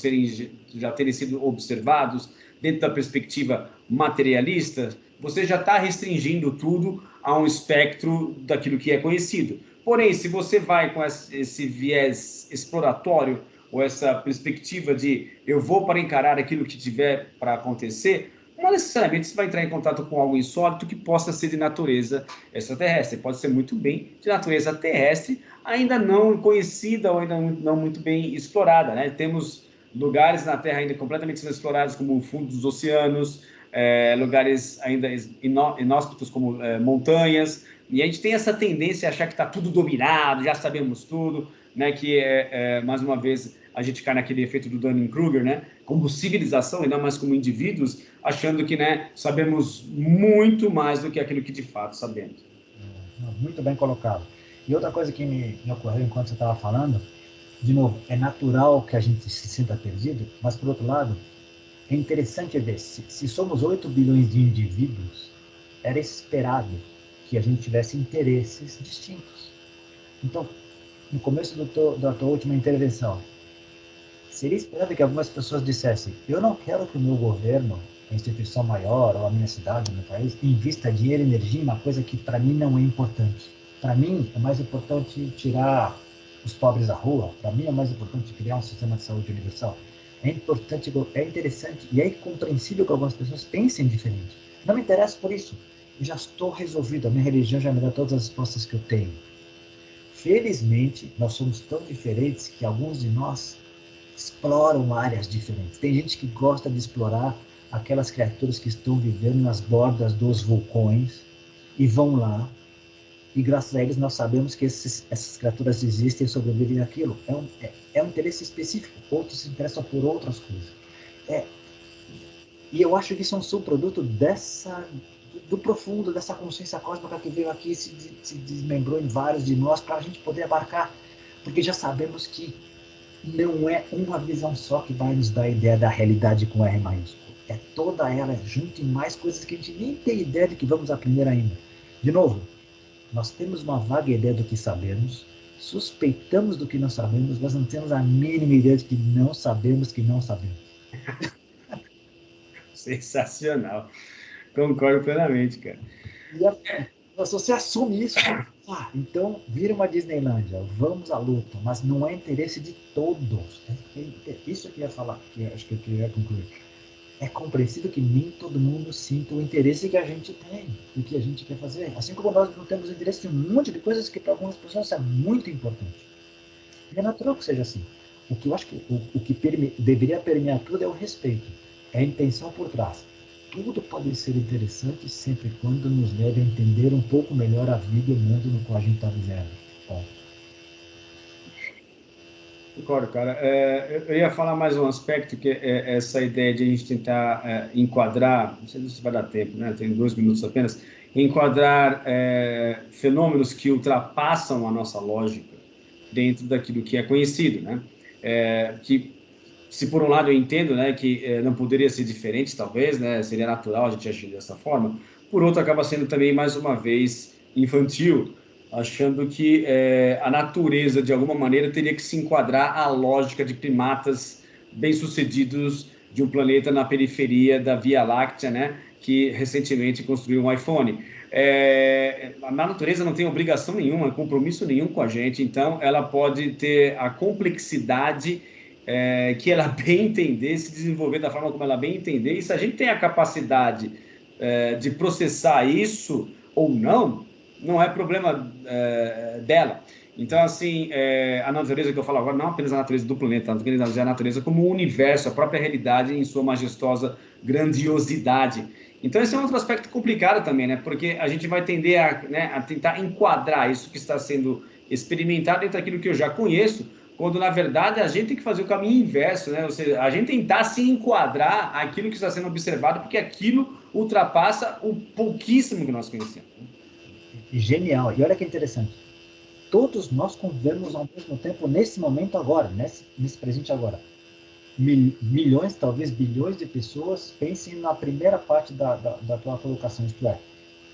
já terem sido observados dentro da perspectiva materialista, você já está restringindo tudo a um espectro daquilo que é conhecido. Porém, se você vai com esse viés exploratório, ou essa perspectiva de eu vou para encarar aquilo que tiver para acontecer, não necessariamente você vai entrar em contato com algo insólito que possa ser de natureza extraterrestre. Pode ser muito bem de natureza terrestre, ainda não conhecida ou ainda não muito bem explorada, né? Temos lugares na Terra ainda completamente inexplorados, como o fundo dos oceanos, lugares ainda inóspitos como montanhas, e a gente tem essa tendência a achar que está tudo dominado, já sabemos tudo, né? Que mais uma vez a gente cai naquele efeito do Dunning-Kruger, né? Como civilização e não mais como indivíduos, achando que, né, sabemos muito mais do que aquilo que de fato sabemos. Muito bem colocado. E outra coisa que me ocorreu enquanto você estava falando, de novo, é natural que a gente se sinta perdido, mas por outro lado, é interessante ver, se somos 8 bilhões de indivíduos, era esperado que a gente tivesse interesses distintos. Então, no começo da tua última intervenção, seria esperado que algumas pessoas dissessem: eu não quero que o meu governo, a instituição maior, ou a minha cidade, o meu país, invista dinheiro e energia em uma coisa que para mim não é importante. Para mim é mais importante tirar os pobres da rua, para mim é mais importante criar um sistema de saúde universal. É importante, é interessante e é compreensível que algumas pessoas pensem diferente. Não me interessa por isso. Eu já estou resolvido, a minha religião já me dá todas as respostas que eu tenho. Felizmente, nós somos tão diferentes que alguns de nós exploram áreas diferentes. Tem gente que gosta de explorar aquelas criaturas que estão vivendo nas bordas dos vulcões e vão lá. E graças a eles nós sabemos que essas criaturas existem e sobrevivem àquilo. É um interesse específico. Outros se interessam por outras coisas. E eu acho que isso é um subproduto do profundo, dessa consciência cósmica que veio aqui e se desmembrou em vários de nós para a gente poder abarcar. Porque já sabemos que não é uma visão só que vai nos dar a ideia da realidade com R maiúsculo. É toda ela junto e mais coisas que a gente nem tem ideia de que vamos aprender ainda. De novo, nós temos uma vaga ideia do que sabemos, suspeitamos do que não sabemos, mas não temos a mínima ideia de que não sabemos que não sabemos. Sensacional. Concordo plenamente, cara. E se você assume isso, então vira uma Disneylândia, vamos à luta, mas não é interesse de todos. Isso que eu ia falar, que acho que eu queria concluir. É compreensível que nem todo mundo sinta o interesse que a gente tem, do que a gente quer fazer. Assim como nós não temos interesse em um monte de coisas que para algumas pessoas é muito importante. E é natural que seja assim. O que eu acho que o que deveria permear tudo é o respeito, é a intenção por trás. Tudo pode ser interessante sempre quando nos leve a entender um pouco melhor a vida e o mundo no qual a gente está vivendo. Bom. Concordo, cara. Eu ia falar mais um aspecto, que é essa ideia de a gente tentar enquadrar, não sei se vai dar tempo, né? Tem 2 minutos apenas, enquadrar fenômenos que ultrapassam a nossa lógica dentro daquilo que é conhecido, né? Que, se por um lado eu entendo, né, que não poderia ser diferente, talvez, né? Seria natural a gente agir dessa forma, por outro acaba sendo também, mais uma vez, infantil, achando que a natureza, de alguma maneira, teria que se enquadrar à lógica de primatas bem-sucedidos de um planeta na periferia da Via Láctea, né, que recentemente construiu um iPhone. A natureza não tem obrigação nenhuma, compromisso nenhum com a gente, então ela pode ter a complexidade que ela bem entender, se desenvolver da forma como ela bem entender, e se a gente tem a capacidade de processar isso ou não, não é problema dela. Então, assim, a natureza que eu falo agora, não apenas a natureza do planeta, a natureza como o universo, a própria realidade em sua majestosa grandiosidade. Então, esse é um outro aspecto complicado também, né? Porque a gente vai tender a tentar enquadrar isso que está sendo experimentado dentro daquilo que eu já conheço, quando na verdade a gente tem que fazer o caminho inverso, né? Ou seja, a gente tentar se enquadrar aquilo que está sendo observado, porque aquilo ultrapassa o pouquíssimo que nós conhecemos. Genial. E olha que interessante. Todos nós convivemos ao mesmo tempo nesse momento agora, nesse presente agora. Milhões, talvez bilhões de pessoas, pensem na primeira parte da tua colocação, isto é,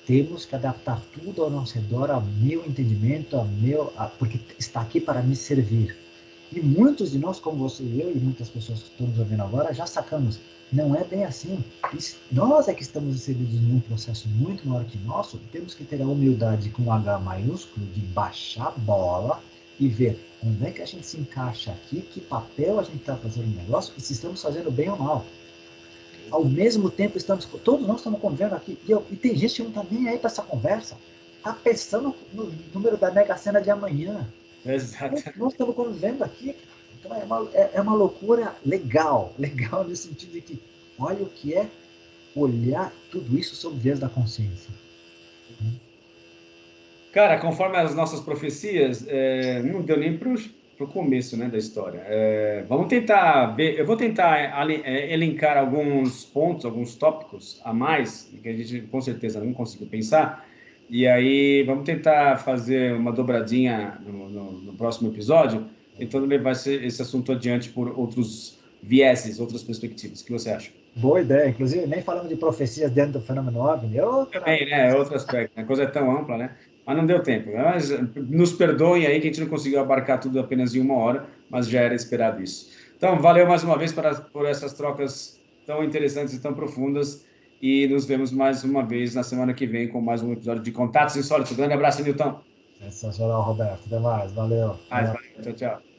temos que adaptar tudo ao nosso redor, ao meu entendimento, porque está aqui para me servir. E muitos de nós, como você e eu, e muitas pessoas que estão nos ouvindo agora, já sacamos, não é bem assim. Nós é que estamos inseridos num processo muito maior que nosso, temos que ter a humildade com H maiúsculo de baixar a bola e ver onde é que a gente se encaixa aqui, que papel a gente está fazendo no negócio e se estamos fazendo bem ou mal. Ao mesmo tempo, todos nós estamos convivendo aqui. E tem gente que não está nem aí para essa conversa. Está pensando no número da Mega Sena de amanhã. Exato. Nós estamos convivendo aqui. Então é uma loucura legal nesse sentido de que olha o que é olhar tudo isso sob o viés da consciência. Cara, conforme as nossas profecias, não deu nem para o começo, né, da história. Vamos tentar ver, eu vou tentar elencar alguns pontos, alguns tópicos a mais, que a gente com certeza não conseguiu pensar, e aí vamos tentar fazer uma dobradinha no próximo episódio, tentando levar esse assunto adiante por outros vieses, outras perspectivas. O que você acha? Boa ideia. Inclusive, nem falamos de profecias dentro do fenômeno OVNI. Também, né? É outro aspecto. A coisa é tão ampla, né? Mas não deu tempo. Mas nos perdoem aí que a gente não conseguiu abarcar tudo apenas em 1 hora, mas já era esperado isso. Então, valeu mais uma vez por essas trocas tão interessantes e tão profundas. E nos vemos mais uma vez na semana que vem com mais um episódio de Contatos Insólitos. Grande abraço, Nilton. Sensacional, Roberto. Até mais. Valeu. Valeu. Tchau, tchau.